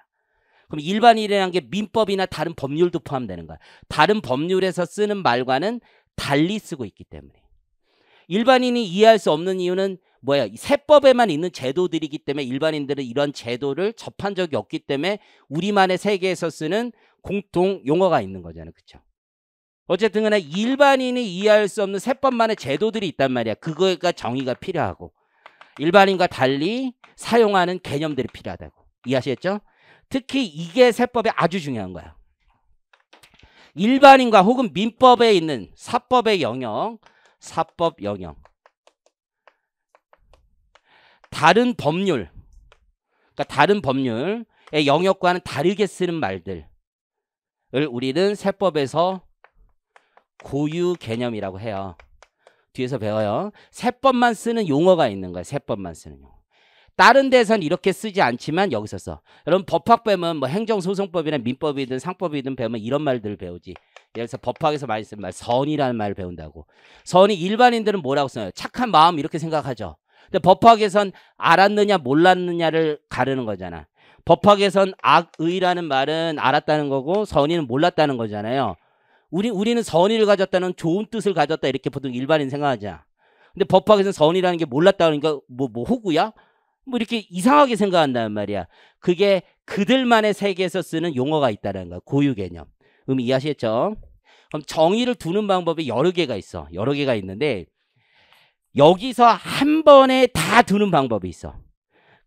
Speaker 1: 그럼 일반인이라는 게 민법이나 다른 법률도 포함되는 거야. 다른 법률에서 쓰는 말과는 달리 쓰고 있기 때문에. 일반인이 이해할 수 없는 이유는 뭐야? 세법에만 있는 제도들이기 때문에 일반인들은 이런 제도를 접한 적이 없기 때문에 우리만의 세계에서 쓰는 공통 용어가 있는 거잖아요. 그렇죠? 어쨌든 간에 일반인이 이해할 수 없는 세법만의 제도들이 있단 말이야. 그거가 정의가 필요하고 일반인과 달리 사용하는 개념들이 필요하다고. 이해하시겠죠? 특히 이게 세법에 아주 중요한 거야. 일반인과 혹은 민법에 있는 사법의 영역, 사법 영역. 다른 법률, 그러니까 다른 법률의 영역과는 다르게 쓰는 말들을 우리는 세법에서 고유 개념이라고 해요. 뒤에서 배워요. 세법만 쓰는 용어가 있는 거예요. 세법만 쓰는 용어. 다른 데선 이렇게 쓰지 않지만 여기서 써. 여러분 법학 배우면 뭐 행정소송법이나 민법이든 상법이든 배우면 이런 말들을 배우지. 예를 들어서 법학에서 많이 쓰는 말 선이라는 말을 배운다고. 선이 일반인들은 뭐라고 써요? 착한 마음 이렇게 생각하죠. 근데 법학에선 알았느냐 몰랐느냐를 가르는 거잖아. 법학에선 악의라는 말은 알았다는 거고 선의는 몰랐다는 거잖아요. 우리는 선의를 가졌다는 좋은 뜻을 가졌다 이렇게 보통 일반인 생각하자. 근데 법학에서는 선의라는 게 몰랐다 그러니까 뭐 호구야? 뭐 이렇게 이상하게 생각한단 말이야. 그게 그들만의 세계에서 쓰는 용어가 있다는 거야. 고유 개념. 이해하시겠죠? 그럼 정의를 두는 방법이 여러 개가 있어. 여러 개가 있는데 여기서 한 번에 다 두는 방법이 있어.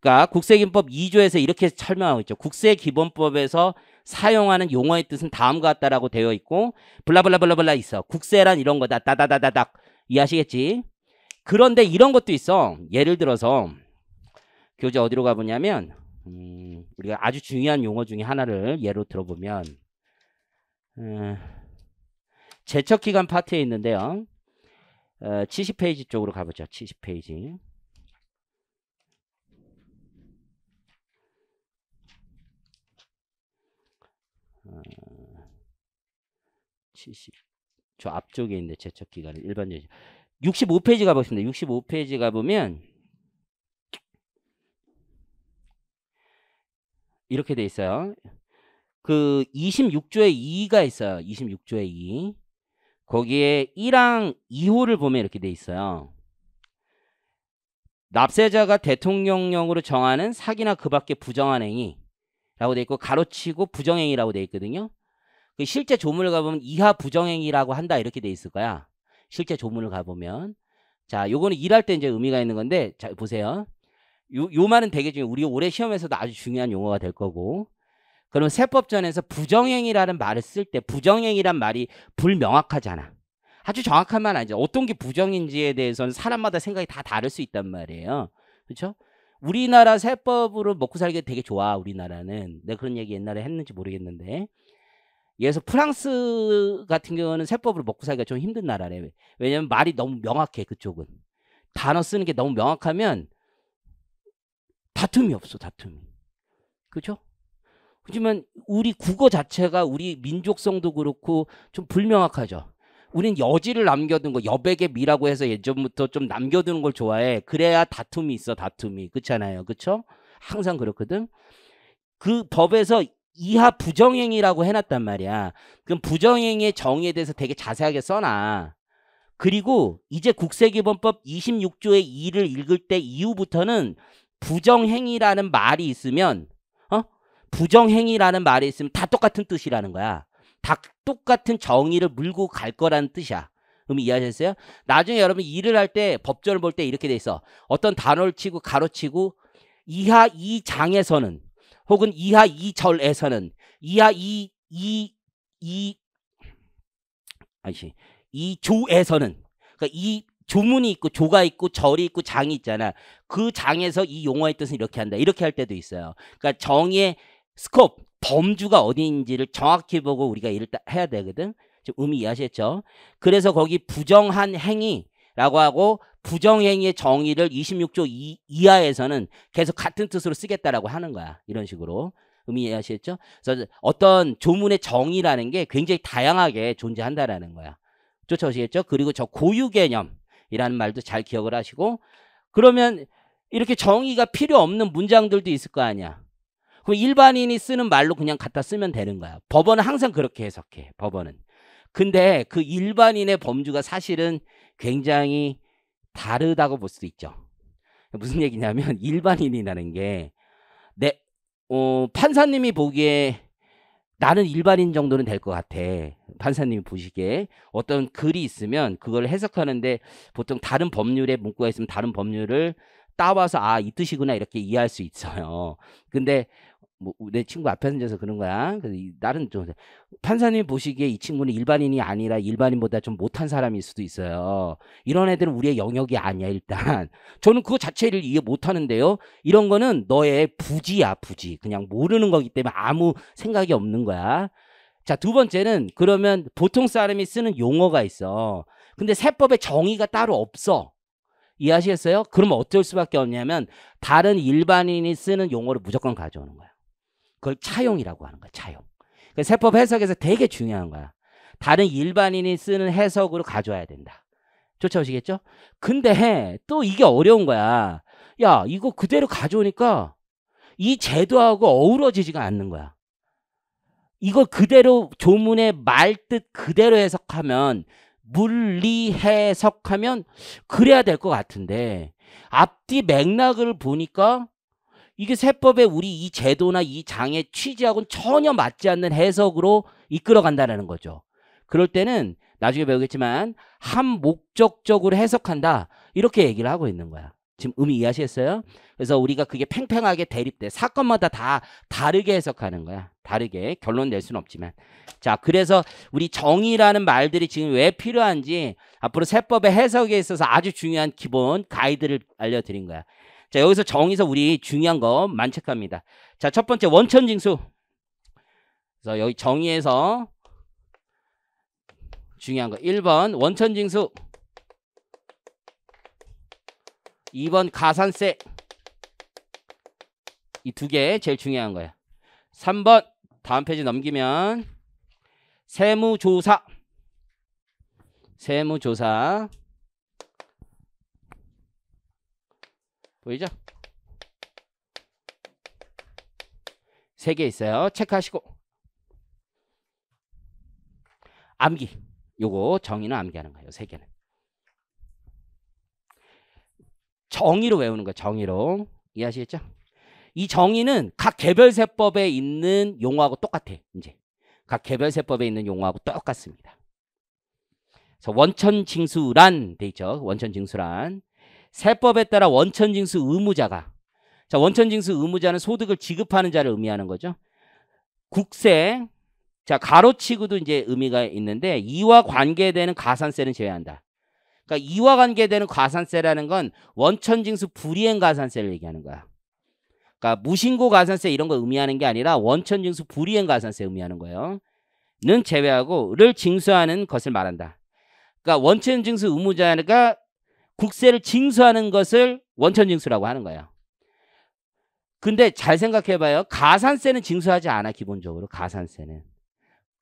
Speaker 1: 그러니까 국세기본법 2조에서 이렇게 설명하고 있죠. 국세기본법에서 사용하는 용어의 뜻은 다음과 같다라고 되어 있고 블라블라블라블라 있어. 국세란 이런 거다. 따다다다닥. 이해하시겠지? 그런데 이런 것도 있어. 예를 들어서 교재 어디로 가보냐면 우리가 아주 중요한 용어 중에 하나를 예로 들어보면 제척기간 파트에 있는데요. 70페이지 쪽으로 가보죠. 70페이지. 70. 저 앞쪽에 있는데 제척기간은 일반적인 65페이지 가보겠습니다. 65페이지 가보면 이렇게 돼 있어요. 그 26조의 2가 있어요. 26조의 2. 거기에 1항 2호를 보면 이렇게 돼 있어요. 납세자가 대통령령으로 정하는 사기나 그 밖의 부정한 행위라고 돼 있고 가로치고 부정행위라고 돼 있거든요. 그 실제 조문을 가보면 이하 부정행위라고 한다 이렇게 돼 있을 거야. 실제 조문을 가보면. 자, 요거는 일할 때 이제 의미가 있는 건데, 자, 보세요. 요 말은 되게 중요해요. 우리 올해 시험에서도 아주 중요한 용어가 될 거고. 그러면 세법전에서 부정행위라는 말을 쓸 때 부정행위란 말이 불명확하잖아. 아주 정확한 말 아니죠. 어떤 게 부정인지에 대해서는 사람마다 생각이 다 다를 수 있단 말이에요. 그렇죠? 우리나라 세법으로 먹고 살기 되게 좋아. 우리나라는. 내가 그런 얘기 옛날에 했는지 모르겠는데. 예를 들어서 프랑스 같은 경우는 세법으로 먹고 살기가 좀 힘든 나라래. 왜냐면 말이 너무 명확해. 그쪽은. 단어 쓰는 게 너무 명확하면 다툼이 없어. 다툼이. 그렇죠? 하지만 우리 국어 자체가 우리 민족성도 그렇고 좀 불명확하죠. 우린 여지를 남겨둔 거, 여백의 미라고 해서 예전부터 좀 남겨두는 걸 좋아해. 그래야 다툼이 있어. 다툼이. 그렇잖아요. 그렇죠? 항상 그렇거든. 그 법에서 이하 부정행위라고 해놨단 말이야. 그럼 부정행위의 정의에 대해서 되게 자세하게 써놔. 그리고 이제 국세기본법 26조의 2를 읽을 때 이후부터는 부정행위라는 말이 있으면 부정행위라는 말이 있으면 다 똑같은 뜻이라는 거야. 다 똑같은 정의를 물고 갈 거라는 뜻이야. 그럼 이해하셨어요? 나중에 여러분 일을 할 때 법조를 볼 때 이렇게 돼 있어. 어떤 단어를 치고 가로치고 이하 이 장에서는 혹은 이하 이 절에서는 이하 이 조에서는 그러니까 이 조문이 있고 조가 있고 절이 있고 장이 있잖아. 그 장에서 이 용어의 뜻은 이렇게 한다. 이렇게 할 때도 있어요. 그러니까 정의의 스콥, 범주가 어디인지를 정확히 보고 우리가 일을 해야 되거든. 지금 의미 이해하셨죠? 그래서 거기 부정한 행위라고 하고 부정행위의 정의를 26조 이하에서는 계속 같은 뜻으로 쓰겠다라고 하는 거야. 이런 식으로. 의미 이해하셨죠? 그래서 어떤 조문의 정의라는 게 굉장히 다양하게 존재한다라는 거야. 쫓아오시겠죠? 그리고 저 고유 개념이라는 말도 잘 기억을 하시고 그러면 이렇게 정의가 필요 없는 문장들도 있을 거 아니야. 그럼 일반인이 쓰는 말로 그냥 갖다 쓰면 되는 거야. 법원은 항상 그렇게 해석해. 법원은. 근데 그 일반인의 범주가 사실은 굉장히 다르다고 볼 수도 있죠. 무슨 얘기냐면 일반인이라는 게 판사님이 보기에 나는 일반인 정도는 될 것 같아. 판사님이 보시기에 어떤 글이 있으면 그걸 해석하는데 보통 다른 법률에 문구가 있으면 다른 법률을 따와서 아, 이 뜻이구나 이렇게 이해할 수 있어요. 근데 뭐 내 친구 앞에 앉아서 그런 거야. 그래서 나는 좀 판사님이 보시기에 이 친구는 일반인이 아니라 일반인보다 좀 못한 사람일 수도 있어요. 이런 애들은 우리의 영역이 아니야 일단. 저는 그거 자체를 이해 못하는데요. 이런 거는 너의 부지야 부지. 그냥 모르는 거기 때문에 아무 생각이 없는 거야. 자, 두 번째는 그러면 보통 사람이 쓰는 용어가 있어. 근데 세법에 정의가 따로 없어. 이해하시겠어요? 그러면 어쩔 수밖에 없냐면 다른 일반인이 쓰는 용어를 무조건 가져오는 거야. 그걸 차용이라고 하는 거야. 차용. 그러니까 세법 해석에서 되게 중요한 거야. 다른 일반인이 쓰는 해석으로 가져와야 된다. 쫓아오시겠죠? 근데 또 이게 어려운 거야. 야, 이거 그대로 가져오니까 이 제도하고 어우러지지가 않는 거야. 이걸 그대로 조문의 말뜻 그대로 해석하면 물리 해석하면 그래야 될 것 같은데 앞뒤 맥락을 보니까 이게 세법에 우리 이 제도나 이 장의 취지하고는 전혀 맞지 않는 해석으로 이끌어간다는 거죠. 그럴 때는 나중에 배우겠지만 한목적적으로 해석한다 이렇게 얘기를 하고 있는 거야. 지금 의미 이해하시겠어요? 그래서 우리가 그게 팽팽하게 대립돼 사건마다 다 다르게 해석하는 거야. 다르게 결론 낼 수는 없지만 자 그래서 우리 정의라는 말들이 지금 왜 필요한지 앞으로 세법의 해석에 있어서 아주 중요한 기본 가이드를 알려드린 거야. 자 여기서 정의서 우리 중요한 거 만책합니다. 자 첫 번째 원천징수. 그래서 여기 정의에서 중요한 거 1번 원천징수 2번 가산세 이 두 개 제일 중요한 거야. 3번 다음 페이지 넘기면 세무조사 보이죠? 3개 있어요. 체크하시고 암기 요거 정의는 암기하는 거예요. 3개는 정의로 외우는 거야. 정의로. 이해하시겠죠? 이 정의는 각 개별세법에 있는 용어하고 똑같아. 이제 각 개별세법에 있는 용어하고 똑같습니다. 그래서 원천징수란 돼 있죠. 원천징수란. 세법에 따라 원천징수 의무자가, 자, 원천징수 의무자는 소득을 지급하는 자를 의미하는 거죠. 국세, 자, 가로치고도 이제 의미가 있는데 이와 관계되는 가산세는 제외한다. 그러니까 이와 관계되는 가산세라는 건 원천징수 불이행 가산세를 얘기하는 거야. 그러니까 무신고 가산세 이런 거 의미하는 게 아니라 원천징수 불이행 가산세 의미하는 거예요. 는 제외하고를 징수하는 것을 말한다. 그러니까 원천징수 의무자가 국세를 징수하는 것을 원천징수라고 하는 거예요. 근데 잘 생각해봐요. 가산세는 징수하지 않아. 기본적으로 가산세는.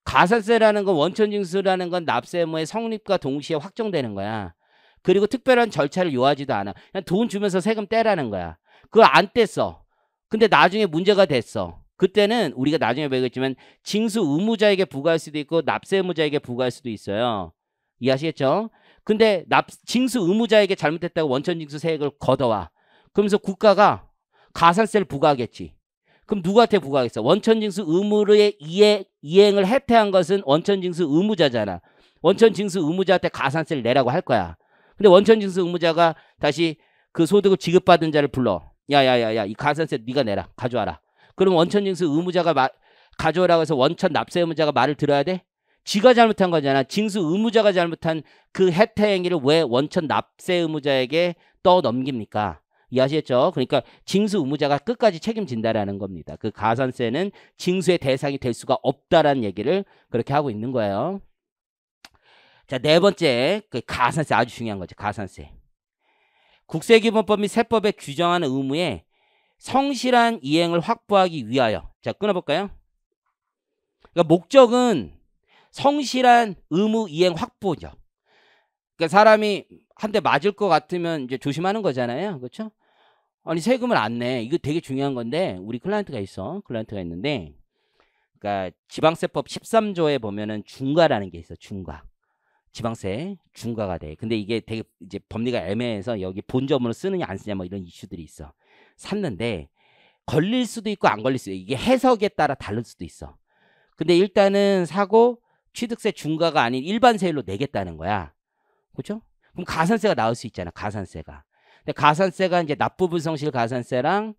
Speaker 1: 가산세라는 건 원천징수라는 건 납세 의무의 성립과 동시에 확정되는 거야. 그리고 특별한 절차를 요하지도 않아. 그냥 돈 주면서 세금 떼라는 거야. 그걸 안 뗐어. 근데 나중에 문제가 됐어. 그때는 우리가 나중에 배우겠지만 징수 의무자에게 부과할 수도 있고 납세 의무자에게 부과할 수도 있어요. 이해하시겠죠? 근데 징수 의무자에게 잘못했다고 원천징수 세액을 걷어와. 그러면서 국가가 가산세를 부과하겠지. 그럼 누구한테 부과하겠어? 원천징수 의무의 이행을 해태한 것은 원천징수 의무자잖아. 원천징수 의무자한테 가산세를 내라고 할 거야. 근데 원천징수 의무자가 다시 그 소득을 지급받은 자를 불러. 야야야야, 이 가산세 네가 내라. 가져와라. 그럼 원천징수 의무자가 가져오라고 해서 원천 납세 의무자가 말을 들어야 돼? 지가 잘못한 거잖아. 징수 의무자가 잘못한 그 혜택 행위를 왜 원천 납세 의무자에게 떠넘깁니까? 이해하시겠죠? 그러니까 징수 의무자가 끝까지 책임진다라는 겁니다. 그 가산세는 징수의 대상이 될 수가 없다라는 얘기를 그렇게 하고 있는 거예요. 자, 네 번째, 그 가산세 아주 중요한 거죠. 가산세. 국세기본법 및 세법에 규정하는 의무에 성실한 이행을 확보하기 위하여. 자, 끊어볼까요? 그러니까 목적은 성실한 의무 이행 확보죠. 그러니까 사람이 한 대 맞을 것 같으면 이제 조심하는 거잖아요. 그렇죠? 아니, 세금을 안 내. 이거 되게 중요한 건데, 우리 클라이언트가 있어. 클라이언트가 있는데, 그러니까 지방세법 13조에 보면은 중과라는 게 있어. 중과. 지방세 중과가 돼. 근데 이게 되게 이제 법리가 애매해서 여기 본점으로 쓰느냐 안 쓰냐 뭐 이런 이슈들이 있어. 샀는데 걸릴 수도 있고 안 걸릴 수도 있고, 이게 해석에 따라 다를 수도 있어. 근데 일단은 사고 취득세 중과가 아닌 일반 세율로 내겠다는 거야. 그렇죠? 그럼 가산세가 나올 수 있잖아. 가산세가. 근데 가산세가 이제 납부불성실 가산세랑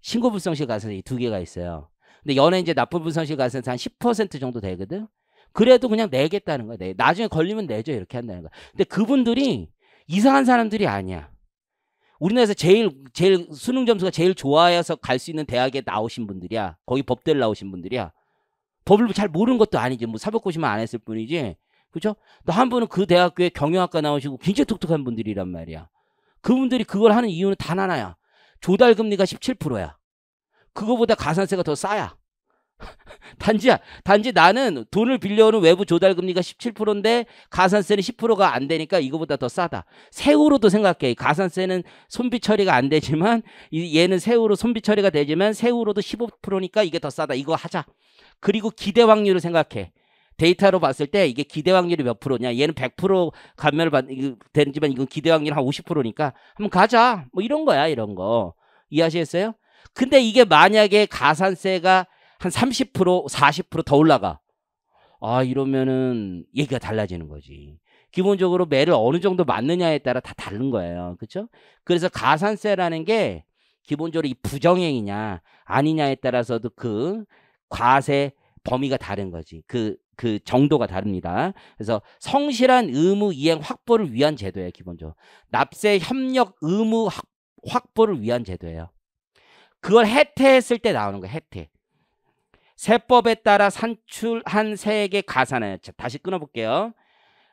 Speaker 1: 신고불성실 가산세 이 두 개가 있어요. 근데 연에 이제 납부불성실 가산세 한 10% 정도 되거든. 그래도 그냥 내겠다는 거야. 나중에 걸리면 내죠. 이렇게 한다는 거야. 근데 그분들이 이상한 사람들이 아니야. 우리나라에서 제일 수능 점수가 제일 좋아해서 갈 수 있는 대학에 나오신 분들이야. 거기 법대를 나오신 분들이야. 법을 잘 모르는 것도 아니지. 뭐 사법고시만 안 했을 뿐이지. 그렇죠? 또 한 분은 그 대학교에 경영학과 나오시고 굉장히 독특한 분들이란 말이야. 그분들이 그걸 하는 이유는 단 하나야. 조달금리가 17%야. 그거보다 가산세가 더 싸야. 단지 나는 돈을 빌려오는 외부 조달금리가 17%인데 가산세는 10%가 안 되니까 이거보다 더 싸다. 세후로도 생각해. 가산세는 손비 처리가 안 되지만 얘는 세후로 손비 처리가 되지만 세후로도 15%니까 이게 더 싸다. 이거 하자. 그리고 기대 확률을 생각해. 데이터로 봤을 때 이게 기대 확률이 몇 프로냐. 얘는 100% 감면을 되지만 이건 기대 확률 한 50%니까 한번 가자. 뭐 이런 거야. 이런 거. 이해하시겠어요? 근데 이게 만약에 가산세가 한 30%, 40% 더 올라가. 아, 이러면은 얘기가 달라지는 거지. 기본적으로 매를 어느 정도 맞느냐에 따라 다 다른 거예요. 그렇죠? 그래서 가산세라는 게 기본적으로 이 부정행위냐 아니냐에 따라서도 그 과세 범위가 다른 거지. 그 정도가 다릅니다. 그래서 성실한 의무 이행 확보를 위한 제도예요. 기본적으로. 납세 협력 의무 확보를 위한 제도예요. 그걸 해태했을 때 나오는 거예요. 해태. 세법에 따라 산출한 세액의 가산은, 다시 끊어볼게요.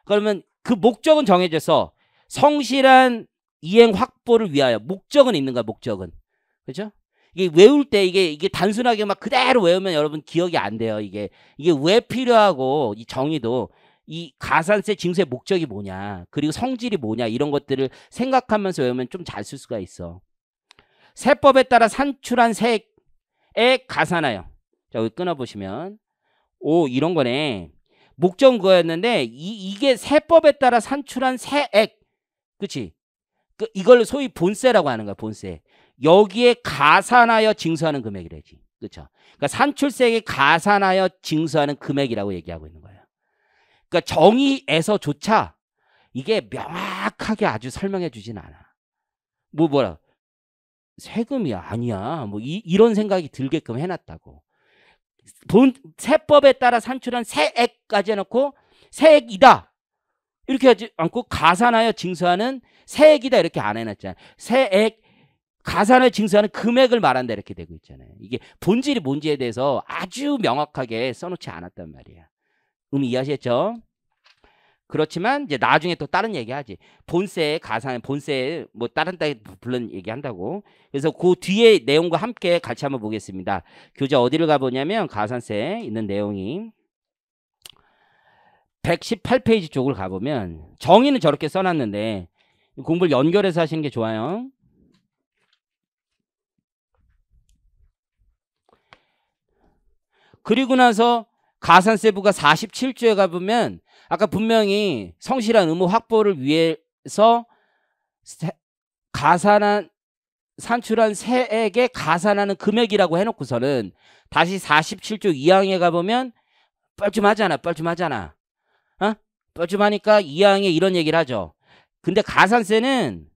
Speaker 1: 그러면 그 목적은 정해져서 성실한 이행 확보를 위하여 목적은 있는 거야. 목적은. 그렇죠? 이게 외울 때 이게 단순하게 막 그대로 외우면 여러분 기억이 안 돼요. 이게 왜 필요하고 이 정의도 이 가산세 징수의 목적이 뭐냐, 그리고 성질이 뭐냐, 이런 것들을 생각하면서 외우면 좀 잘 쓸 수가 있어. 세법에 따라 산출한 세액에 가산하여. 자, 여기 끊어보시면 오, 이런 거네. 목적은 그거였는데 이게 세법에 따라 산출한 세액, 그치? 이걸 소위 본세라고 하는 거야. 본세. 여기에 가산하여 징수하는 금액이래지. 그렇죠? 그러니까 산출세액에 가산하여 징수하는 금액이라고 얘기하고 있는 거예요. 그러니까 정의에서조차 이게 명확하게 아주 설명해 주진 않아. 뭐라 세금이야 아니야 뭐 이런 생각이 들게끔 해놨다고. 세법에 따라 산출한 세액까지 해놓고 세액이다 이렇게 하지 않고 가산하여 징수하는 세액이다 이렇게 안 해놨잖아요. 세액 가산하여 징수하는 금액을 말한다 이렇게 되고 있잖아요. 이게 본질이 뭔지에 대해서 아주 명확하게 써놓지 않았단 말이야. 이해하셨죠? 그렇지만 이제 나중에 또 다른 얘기하지. 본세, 가산, 본세 뭐 다른 물론 얘기한다고. 그래서 그 뒤에 내용과 함께 같이 한번 보겠습니다. 교재 어디를 가보냐면 가산세 있는 내용이 118페이지 쪽을 가보면 정의는 저렇게 써놨는데 공부를 연결해서 하시는 게 좋아요. 그리고 나서 가산세부가 47조에 가보면 아까 분명히 성실한 의무 확보를 위해서 산출한 세액에 가산하는 금액이라고 해놓고서는 다시 47조 2항에 가보면 뻘쭘하잖아. 뻘쭘하니까 2항에 이런 얘기를 하죠. 근데 가산세는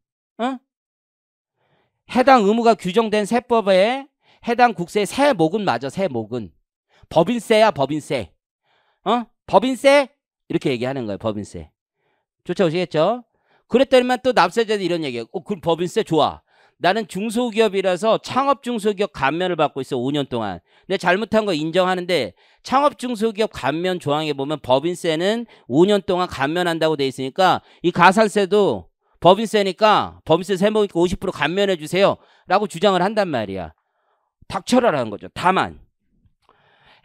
Speaker 1: 해당 의무가 규정된 세법에 해당 국세의 세목은 맞아. 세목은 법인세야. 법인세. 법인세 이렇게 얘기하는 거예요. 법인세. 쫓아오시겠죠? 그랬더니만 또 납세자들이 이런 얘기해요. 그럼 법인세 좋아. 나는 중소기업이라서 창업 중소기업 감면을 받고 있어. 5년 동안. 근데 잘못한 거 인정하는데 창업 중소기업 감면 조항에 보면 법인세는 5년 동안 감면한다고 돼 있으니까 이 가산세도 법인세니까 법인세 세목이니까 50% 감면해 주세요. 라고 주장을 한단 말이야. 닥쳐라라는 거죠. 다만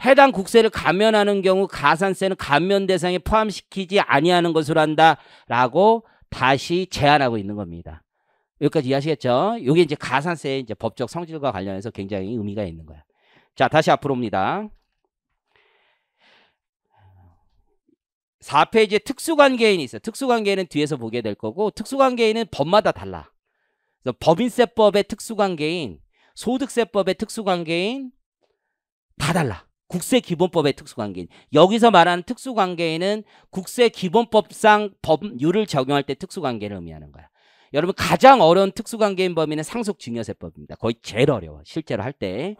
Speaker 1: 해당 국세를 감면하는 경우 가산세는 감면 대상에 포함시키지 아니하는 것으로 한다라고 다시 제안하고 있는 겁니다. 여기까지 이해하시겠죠? 이게 이제 가산세의 이제 법적 성질과 관련해서 굉장히 의미가 있는 거야. 자, 다시 앞으로 옵니다. 4페이지에 특수관계인이 있어요. 특수관계인은 뒤에서 보게 될 거고 특수관계인은 법마다 달라. 그래서 법인세법의 특수관계인, 소득세법의 특수관계인 다 달라. 국세기본법의 특수관계인. 여기서 말하는 특수관계인은 국세기본법상 법률을 적용할 때 특수관계를 의미하는 거야. 여러분 가장 어려운 특수관계인 범위는 상속증여세법입니다. 거의 제일 어려워. 실제로 할 때.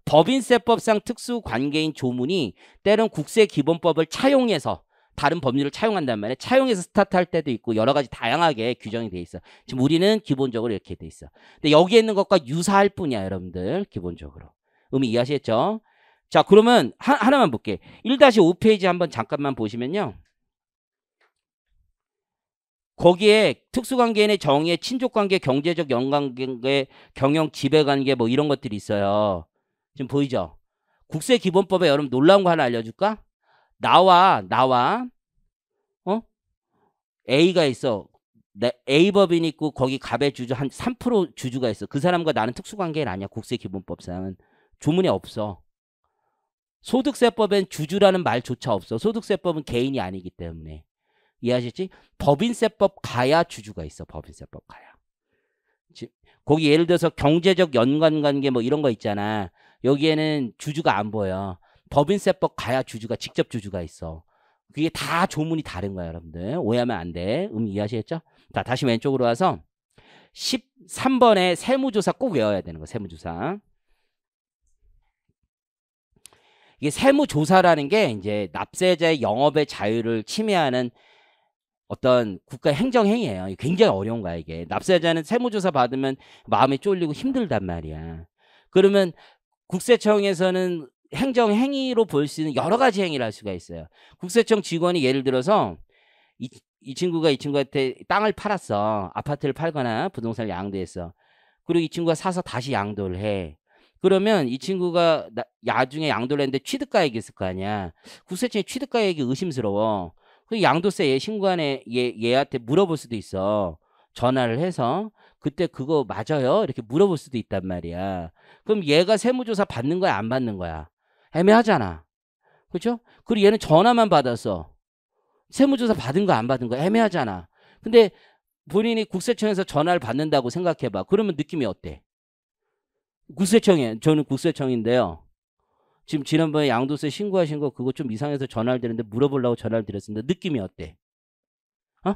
Speaker 1: 법인세법상 특수관계인 조문이 때론 국세기본법을 차용해서 다른 법률을 차용한단 말이에요. 차용해서 스타트할 때도 있고 여러 가지 다양하게 규정이 돼 있어. 지금 우리는 기본적으로 이렇게 돼 있어. 근데 여기에 있는 것과 유사할 뿐이야. 여러분들 기본적으로. 의미 이해하시겠죠? 자, 그러면 하나만 볼게. 1-5페이지 한번 잠깐만 보시면요. 거기에 특수관계인의 정의에 친족관계, 경제적 연관관계, 경영 지배관계 뭐 이런 것들이 있어요. 지금 보이죠? 국세기본법에 여러분 놀라운 거 하나 알려줄까? 나와 A가 있어. A 법인이 있고 거기 갑의 주주 한 3% 주주가 있어. 그 사람과 나는 특수관계인 아니야. 국세기본법상은. 조문이 없어. 소득세법엔 주주라는 말조차 없어. 소득세법은 개인이 아니기 때문에. 이해하셨지? 법인세법 가야 주주가 있어. 법인세법 가야. 거기 예를 들어서 경제적 연관관계 뭐 이런 거 있잖아. 여기에는 주주가 안 보여. 법인세법 가야 주주가 직접 주주가 있어. 그게 다 조문이 다른 거야. 여러분들. 오해하면 안 돼. 이해하시겠죠? 자, 다시 왼쪽으로 와서 13번에 세무조사 꼭 외워야 되는 거. 세무조사. 이게 세무조사라는 게 이제 납세자의 영업의 자유를 침해하는 어떤 국가 행정행위예요. 굉장히 어려운 거야 이게. 납세자는 세무조사 받으면 마음이 쫄리고 힘들단 말이야. 그러면 국세청에서는 행정행위로 볼 수 있는 여러 가지 행위를 할 수가 있어요. 국세청 직원이 예를 들어서 이 친구한테 땅을 팔았어. 아파트를 팔거나 부동산을 양도했어. 그리고 이 친구가 사서 다시 양도를 해. 그러면 이 친구가 나중에 양도를 했는데 취득가액이 있을 거 아니야. 국세청이 취득가액이 의심스러워. 그 양도세 신고한에 얘한테 물어볼 수도 있어. 전화를 해서 그때 그거 맞아요? 이렇게 물어볼 수도 있단 말이야. 그럼 얘가 세무조사 받는 거야 안 받는 거야? 애매하잖아. 그렇죠? 그리고 얘는 전화만 받았어. 세무조사 받은 거 안 받은 거 애매하잖아. 근데 본인이 국세청에서 전화를 받는다고 생각해봐. 그러면 느낌이 어때? 국세청에 저는 국세청인데요. 지금 지난번에 양도세 신고하신 거 그거 좀 이상해서 전화를 드렸는데 물어보려고 전화를 드렸습니다. 느낌이 어때? 어?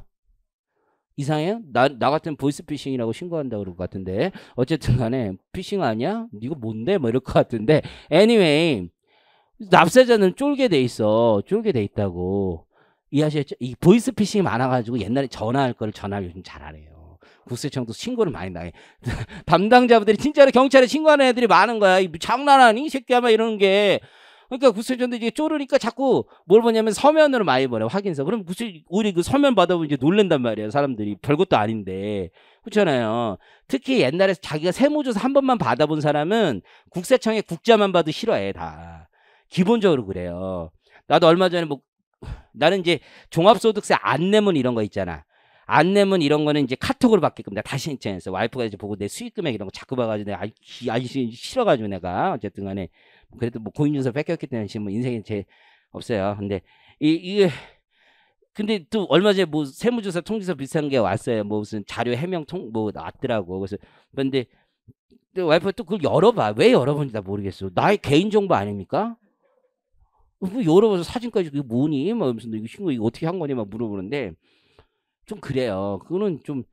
Speaker 1: 이상해요? 나 같은 보이스피싱이라고 신고한다고 그럴 것 같은데 어쨌든 간에 피싱 아니야? 이거 뭔데? 뭐 이럴 것 같은데 anyway 납세자는 쫄게 돼 있어. 쫄게 돼 있다고. 이해하셨죠? 이 보이스피싱이 많아가지고 옛날에 전화할 거를 전화를 요즘 잘 안 해요. 국세청도 신고를 많이 나해. 담당자분들이 진짜로 경찰에 신고하는 애들이 많은 거야. 이 장난 아니? 이 새끼야 막 이러는 게. 그러니까 국세청도 이제 쪼르니까 자꾸 뭘 보냐면 서면으로 많이 보내 확인서. 그럼 우리 그 서면 받아보면 이제 놀랜단 말이에요. 사람들이 별것도 아닌데 그렇잖아요. 특히 옛날에 자기가 세무조사 한 번만 받아본 사람은 국세청에 국자만 봐도 싫어해 다. 기본적으로 그래요. 나도 얼마 전에 뭐 나는 이제 종합소득세 안 내면 이런 거 있잖아. 안 내면 이런 거는 이제 카톡으로 받게끔 내가 다시 신청했어. 와이프가 이제 보고 내 수익 금액 이런 거 자꾸 봐가지고 내가 아주 싫어가지고 내가 어쨌든 간에 그래도 뭐 공인중개사 뺏겼기 때문에 지금 뭐 인생이 제 없어요. 근데 이게 근데 또 얼마 전에 뭐 세무조사 통지서 비슷한 게 왔어요. 뭐 무슨 자료 해명 뭐 왔더라고. 그래서 근데 와이프가 또 그걸 열어봐. 왜 열어본지 나 모르겠어. 나의 개인정보 아닙니까? 뭐 열어봐서 사진까지 그게 뭐니? 막 무슨 이거 신고 이거 어떻게 한 거니? 막 물어보는데 좀 그래요. 그거는 좀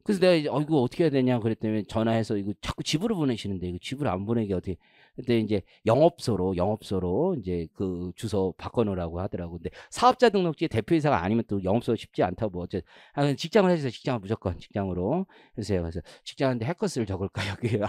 Speaker 1: 그래서 내가 이제 이거 어떻게 해야 되냐 그랬더니 전화해서 이거 자꾸 집으로 보내시는데 이거 집으로 안 보내게 어떻게 그때 이제 영업소로 이제 그 주소 바꿔놓으라고 하더라고. 근데 사업자 등록지에 대표이사가 아니면 또 영업소 쉽지 않다고 뭐 어째 직장을 해주세요. 직장을 무조건 직장으로 해주세요. 그래서 직장인데 해커스를 적을까 여기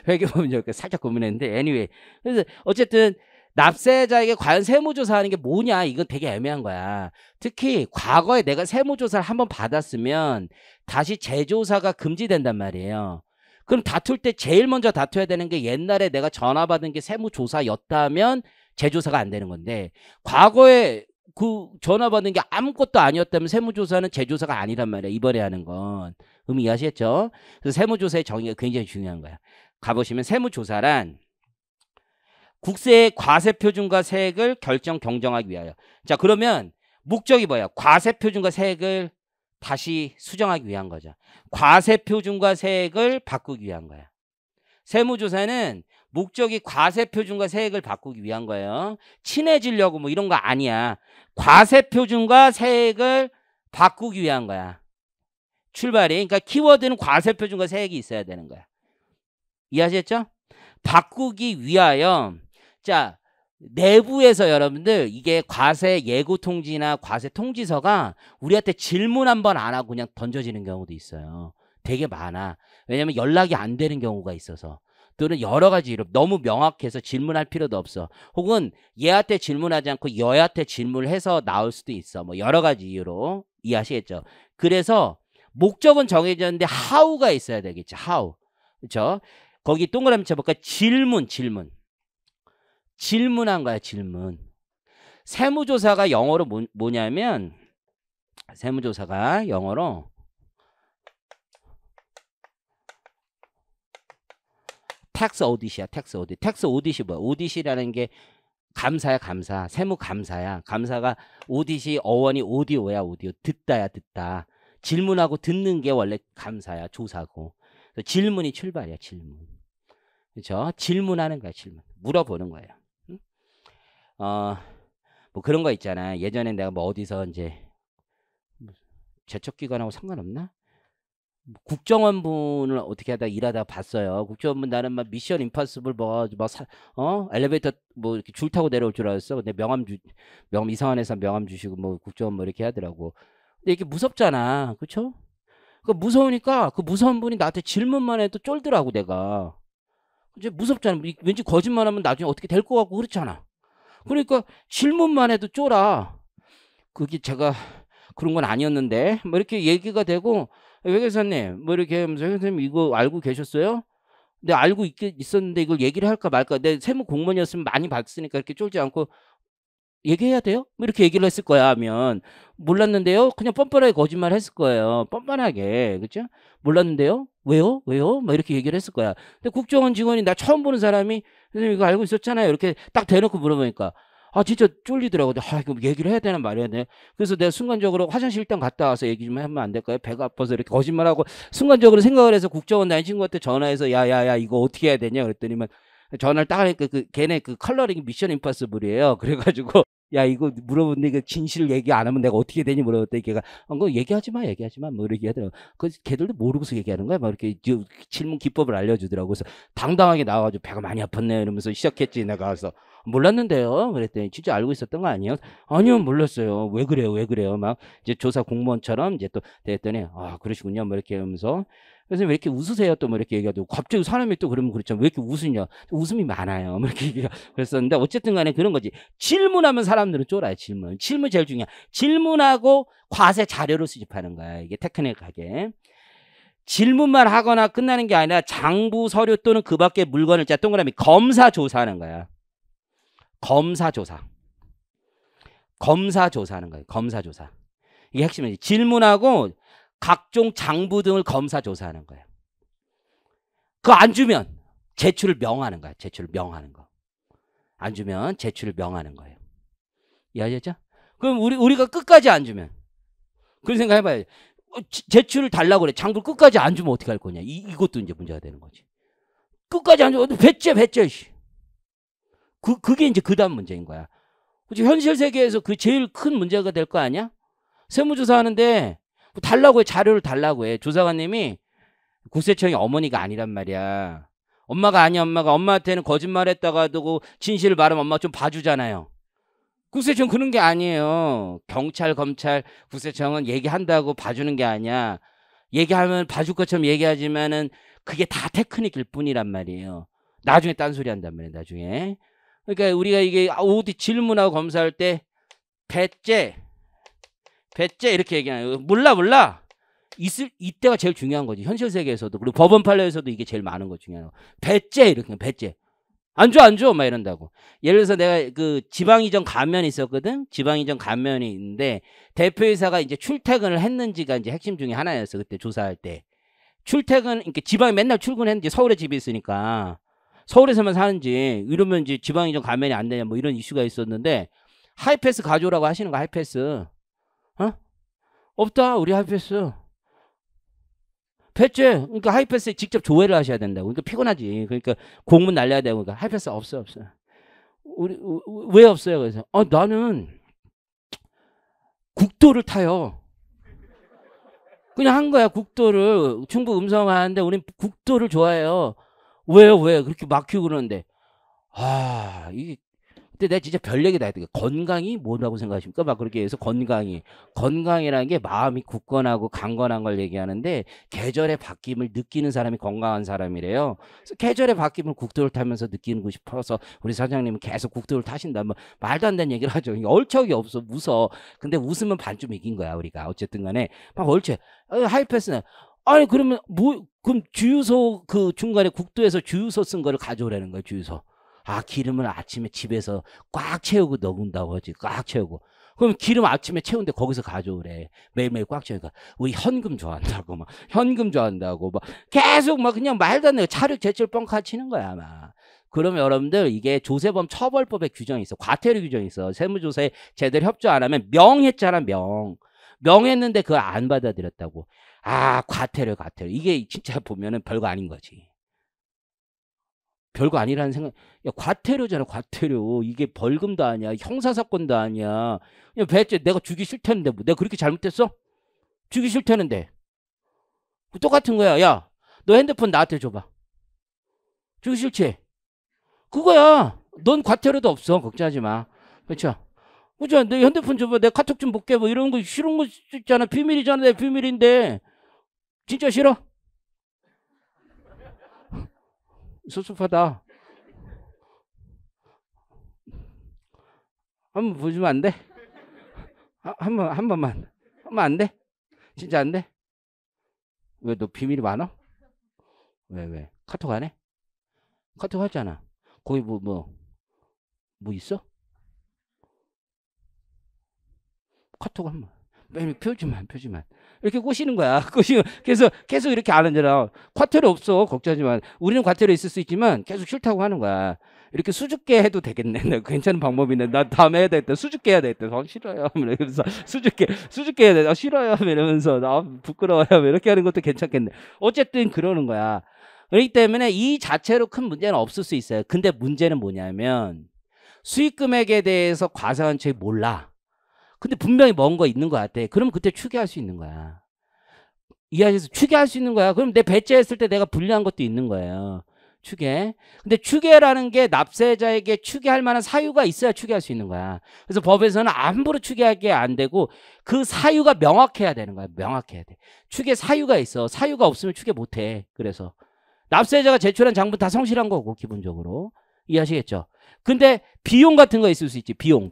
Speaker 1: 회계법인 적을까 살짝 고민했는데 anyway 그래서 어쨌든 납세자에게 과연 세무조사하는 게 뭐냐 이건 되게 애매한 거야. 특히 과거에 내가 세무조사를 한번 받았으면 다시 재조사가 금지된단 말이에요. 그럼 다툴 때 제일 먼저 다투어야 되는 게 옛날에 내가 전화 받은 게 세무조사였다면 재조사가 안 되는 건데 과거에 그 전화 받은 게 아무것도 아니었다면 세무조사는 재조사가 아니란 말이야. 이번에 하는 건. 그럼 이해하시겠죠? 그래서 세무조사의 정의가 굉장히 중요한 거야. 가보시면 세무조사란 국세의 과세표준과 세액을 결정 경정하기 위하여. 자 그러면 목적이 뭐야? 과세표준과 세액을 다시 수정하기 위한 거죠. 과세표준과 세액을 바꾸기 위한 거야. 세무조사는 목적이 과세표준과 세액을 바꾸기 위한 거예요. 친해지려고 뭐 이런 거 아니야. 과세표준과 세액을 바꾸기 위한 거야. 출발이. 그러니까 키워드는 과세표준과 세액이 있어야 되는 거야. 이해하셨죠? 바꾸기 위하여 자 내부에서 여러분들 이게 과세 예고 통지나 과세 통지서가 우리한테 질문 한번 안 하고 그냥 던져지는 경우도 있어요. 되게 많아. 왜냐면 연락이 안 되는 경우가 있어서 또는 여러 가지 이유 너무 명확해서 질문할 필요도 없어. 혹은 얘한테 질문하지 않고 여한테 질문을 해서 나올 수도 있어. 뭐 여러 가지 이유로 이해하시겠죠? 그래서 목적은 정해졌는데 how가 있어야 되겠죠. how. 그렇죠? 거기 동그라미 쳐볼까? 질문한 거야, 질문. 세무조사가 영어로 뭐냐면, 세무조사가 영어로 텍스 오디시야, 텍스 오디. 텍스 오디시 뭐야? 오디시라는 게 감사야, 감사. 세무 감사야. 감사가 오디시 어원이 오디오야, 오디오. 듣다야, 듣다. 질문하고 듣는 게 원래 감사야, 조사고. 질문이 출발이야, 질문. 그렇죠? 질문하는 거야, 질문. 물어보는 거예요. 뭐 그런 거 있잖아. 예전에 내가 뭐 어디서 이제 제척기관하고 상관없나? 국정원분을 어떻게 하다 일하다 봤어요. 국정원분 나는 막 미션 임파서블 엘리베이터 뭐 이렇게 줄 타고 내려올 줄 알았어. 근데 명함 이상한 회사 명함 주시고 뭐 국정원 뭐 이렇게 하더라고. 근데 이게 무섭잖아, 그렇죠? 그 무서우니까 그 무서운 분이 나한테 질문만 해도 쫄더라고 내가. 이제 무섭잖아. 왠지 거짓말하면 나중에 어떻게 될 것 같고 그렇잖아. 그러니까 질문만 해도 쫄아. 그게 제가 그런 건 아니었는데 뭐 이렇게 얘기가 되고 회계사님 뭐 이렇게 하면서 회계사님 이거 알고 계셨어요? 근데 알고 있었는데 이걸 얘기를 할까 말까. 내 세무 공무원이었으면 많이 봤으니까 이렇게 쫄지 않고 얘기해야 돼요? 뭐 이렇게 얘기를 했을 거야 하면 몰랐는데요? 그냥 뻔뻔하게 거짓말 했을 거예요. 뻔뻔하게. 그렇죠? 몰랐는데요? 왜요? 뭐 이렇게 얘기를 했을 거야. 근데 국정원 직원이 나 처음 보는 사람이 선생님 이거 알고 있었잖아요. 이렇게 딱 대놓고 물어보니까 아 진짜 쫄리더라고. 아 이거 얘기를 해야 되나 말해야 되나. 그래서 내가 순간적으로 화장실 일단 갔다 와서 얘기 좀 하면 안 될까요? 배가 아파서 이렇게 거짓말하고 순간적으로 생각을 해서 국정원 다닌 친구한테 전화해서 야야야 이거 어떻게 해야 되냐 그랬더니만 전화를 딱 하니까 걔네 컬러링 미션 임파서블이에요. 그래가지고 야 이거 물어보는데 이거 진실 얘기 안 하면 내가 어떻게 되니 물어봤더니 걔가 그거 얘기하지 마 뭐 이렇게 하더라고. 그 걔들도 모르고서 얘기하는 거야. 막 이렇게 질문 기법을 알려주더라고. 그래서 당당하게 나와가지고 배가 많이 아팠네 이러면서 시작했지. 내가 가서 몰랐는데요. 그랬더니 진짜 알고 있었던 거 아니에요? 아니요 몰랐어요. 왜 그래요? 막 이제 조사 공무원처럼 이제 또 됐더니 아 그러시군요. 뭐 이렇게 하면서 그래서 왜 이렇게 웃으세요? 또 뭐 이렇게 얘기하고 갑자기 사람이 또 그러면 그렇죠. 왜 이렇게 웃으냐? 웃음이 많아요. 뭐 이렇게 얘기가 그랬었는데 어쨌든 간에 그런 거지. 질문하면 사람들은 쫄아요. 질문 제일 중요해. 질문하고 과세 자료를 수집하는 거야. 이게 테크닉하게. 질문만 하거나 끝나는 게 아니라 장부 서류 또는 그 밖의 물건을 자 동그라미 검사 조사하는 거야. 검사 조사하는 거예요. 검사 조사. 이게 핵심이지. 질문하고 각종 장부 등을 검사 조사하는 거예요. 그거 안 주면 제출을 명하는 거야. 제출을 명하는 거. 안 주면 제출을 명하는 거예요. 이해하셨죠? 그럼 우리가 끝까지 안 주면 그런 생각 해봐요. 제출을 달라고 그래. 장부를 끝까지 안 주면 어떻게 할 거냐. 이것도 이제 문제가 되는 거지. 끝까지 안 주면 배째. 그게 이제 그 다음 문제인 거야. 그치? 현실 세계에서 그 제일 큰 문제가 될 거 아니야? 세무조사 하는데 달라고 해. 자료를 달라고 해. 조사관님이 국세청이 어머니가 아니란 말이야. 엄마가 아니야. 엄마한테는 거짓말했다가 두고 진실을 말하면 엄마가 좀 봐주잖아요. 국세청 그런 게 아니에요. 경찰, 검찰, 국세청은 얘기한다고 봐주는 게 아니야. 얘기하면 봐줄 것처럼 얘기하지만은 그게 다 테크닉일 뿐이란 말이에요. 나중에 딴소리 한단 말이에요. 나중에. 그러니까 우리가 이게 어디 질문하고 검사할 때 배째 이렇게 얘기하는 몰라. 이때가 제일 중요한 거지. 현실 세계에서도 그리고 법원 판례에서도 이게 제일 많은 것 중에 하나. 배째 이렇게 배째. 안 줘 막 이런다고. 예를 들어서 내가 그 지방이전 감면이 있었거든. 지방이전 감면이 있는데 대표이사가 이제 출퇴근을 했는지가 이제 핵심 중에 하나였어. 그때 조사할 때. 출퇴근 그러니까 지방에 맨날 출근했는지 서울에 집이 있으니까 서울에서만 사는지 이러면 이제 지방이전 감면이 안 되냐 뭐 이런 이슈가 있었는데 하이패스 가져오라고 하시는 거 하이패스. 어? 없다. 우리 하이패스. 배째. 그러니까 하이패스에 직접 조회를 하셔야 된다고. 그러니까 피곤하지. 그러니까 공문 날려야 되고. 그러니까 하이패스 없어. 우리 왜 없어요? 그래서 나는 국도를 타요. 그냥 한 거야. 국도를 충북 음성 하는데 우린 국도를 좋아해요. 왜요? 그렇게 막히고 그러는데 이게 근데 내가 진짜 별 얘기 다 했다. 건강이 뭐라고 생각하십니까? 막 그렇게 해서 건강이라는 게 마음이 굳건하고 강건한 걸 얘기하는데 계절의 바뀜을 느끼는 사람이 건강한 사람이래요. 그래서 계절의 바뀜을 국도를 타면서 느끼고 싶어서 우리 사장님은 계속 국도를 타신다. 뭐 말도 안 되는 얘기를 하죠. 얼척이 없어. 무서워. 근데 웃으면 반쯤 이긴 거야 우리가. 어쨌든 간에 막 얼척. 하이패스는 아니 그러면 그럼 주유소 그 중간에 국도에서 주유소 쓴 거를 가져오라는 거야. 주유소. 기름을 아침에 집에서 꽉 채우고 넣는다고 하지. 꽉 채우고. 그럼 기름 아침에 채운데 거기서 가져오래. 매일매일 꽉 채우니까. 우리 현금 좋아한다고 막. 계속 막 그냥 말도 안 되고 차를 제칠 뻥카 치는 거야 막. 그러면 여러분들 이게 조세범 처벌법에 규정이 있어. 과태료 규정이 있어. 세무조사에 제대로 협조 안 하면 명했잖아. 명했는데 그걸 안 받아들였다고. 과태료. 이게 진짜 보면은 별거 아닌 거지. 별거 아니라는 생각. 야, 과태료잖아, 과태료. 이게 벌금도 아니야. 형사사건도 아니야. 그냥 배째 내가 주기 싫다는데 뭐. 내가 그렇게 잘못했어? 주기 싫다는데. 똑같은 거야. 야, 너 핸드폰 나한테 줘봐. 주기 싫지? 그거야. 넌 과태료도 없어. 걱정하지 마. 그렇죠? 그죠? 내 핸드폰 줘봐. 내가 카톡 좀 볼게. 뭐 이런 거 싫은 거 있잖아. 비밀이잖아. 내 비밀인데. 진짜 싫어? 섭섭하다. 한번 보여주면 안 돼? 한 번만 안 돼? 진짜 안 돼? 왜 너 비밀이 많아? 왜? 카톡 안 해? 카톡 하잖아. 거기 뭐 있어? 카톡 한 번. 표지만. 이렇게 꼬시는 거야. 꼬시면 그래서 계속 이렇게 안 하잖아. 과태료 없어. 걱정하지 마. 우리는 과태료 있을 수 있지만 계속 싫다고 하는 거야. 이렇게 수줍게 해도 되겠네. 나 괜찮은 방법이네. 나 다음에 해야 되겠다. 수줍게 해야 되겠다. 싫어요. 그래서 수줍게 해야 돼. 싫어요. 이러면서 부끄러워요. 이렇게 하는 것도 괜찮겠네. 어쨌든 그러는 거야. 그렇기 때문에 이 자체로 큰 문제는 없을 수 있어요. 근데 문제는 뭐냐면 수익 금액에 대해서 과세관청이 몰라. 근데 분명히 먼 거 있는 것 같아. 그러면 그때 추계할 수 있는 거야. 이해하셔서 추계할 수 있는 거야. 그럼 내 배째했을 때 내가 불리한 것도 있는 거예요. 추계. 근데 추계라는 게 납세자에게 추계할 만한 사유가 있어야 추계할 수 있는 거야. 그래서 법에서는 함부로 추계하게 안 되고 그 사유가 명확해야 되는 거야. 명확해야 돼. 추계 사유가 있어. 사유가 없으면 추계 못 해. 그래서 납세자가 제출한 장부 다 성실한 거고 기본적으로. 이해하시겠죠? 근데 비용 같은 거 있을 수 있지. 비용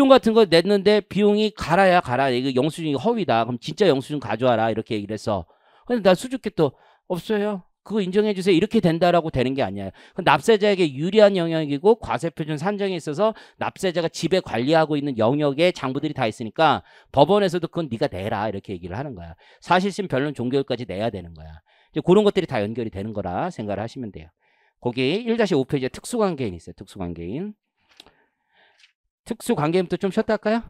Speaker 1: 같은 거 냈는데 비용이 가라. 이거 영수증이 허위다. 그럼 진짜 영수증 가져와라. 이렇게 얘기를 했어. 근데 나 수줍게 또 없어요. 그거 인정해 주세요. 이렇게 된다라고 되는 게 아니야. 납세자에게 유리한 영역이고 과세표준 산정에 있어서 납세자가 지배 관리하고 있는 영역에 장부들이 다 있으니까 법원에서도 그건 네가 내라. 이렇게 얘기를 하는 거야. 사실심 변론 종결까지 내야 되는 거야. 이제 그런 것들이 다 연결이 되는 거라 생각을 하시면 돼요. 거기 1-5페이지에 특수관계인 있어요. 특수관계인. 특수관계인부터 좀 쉬었다 할까요?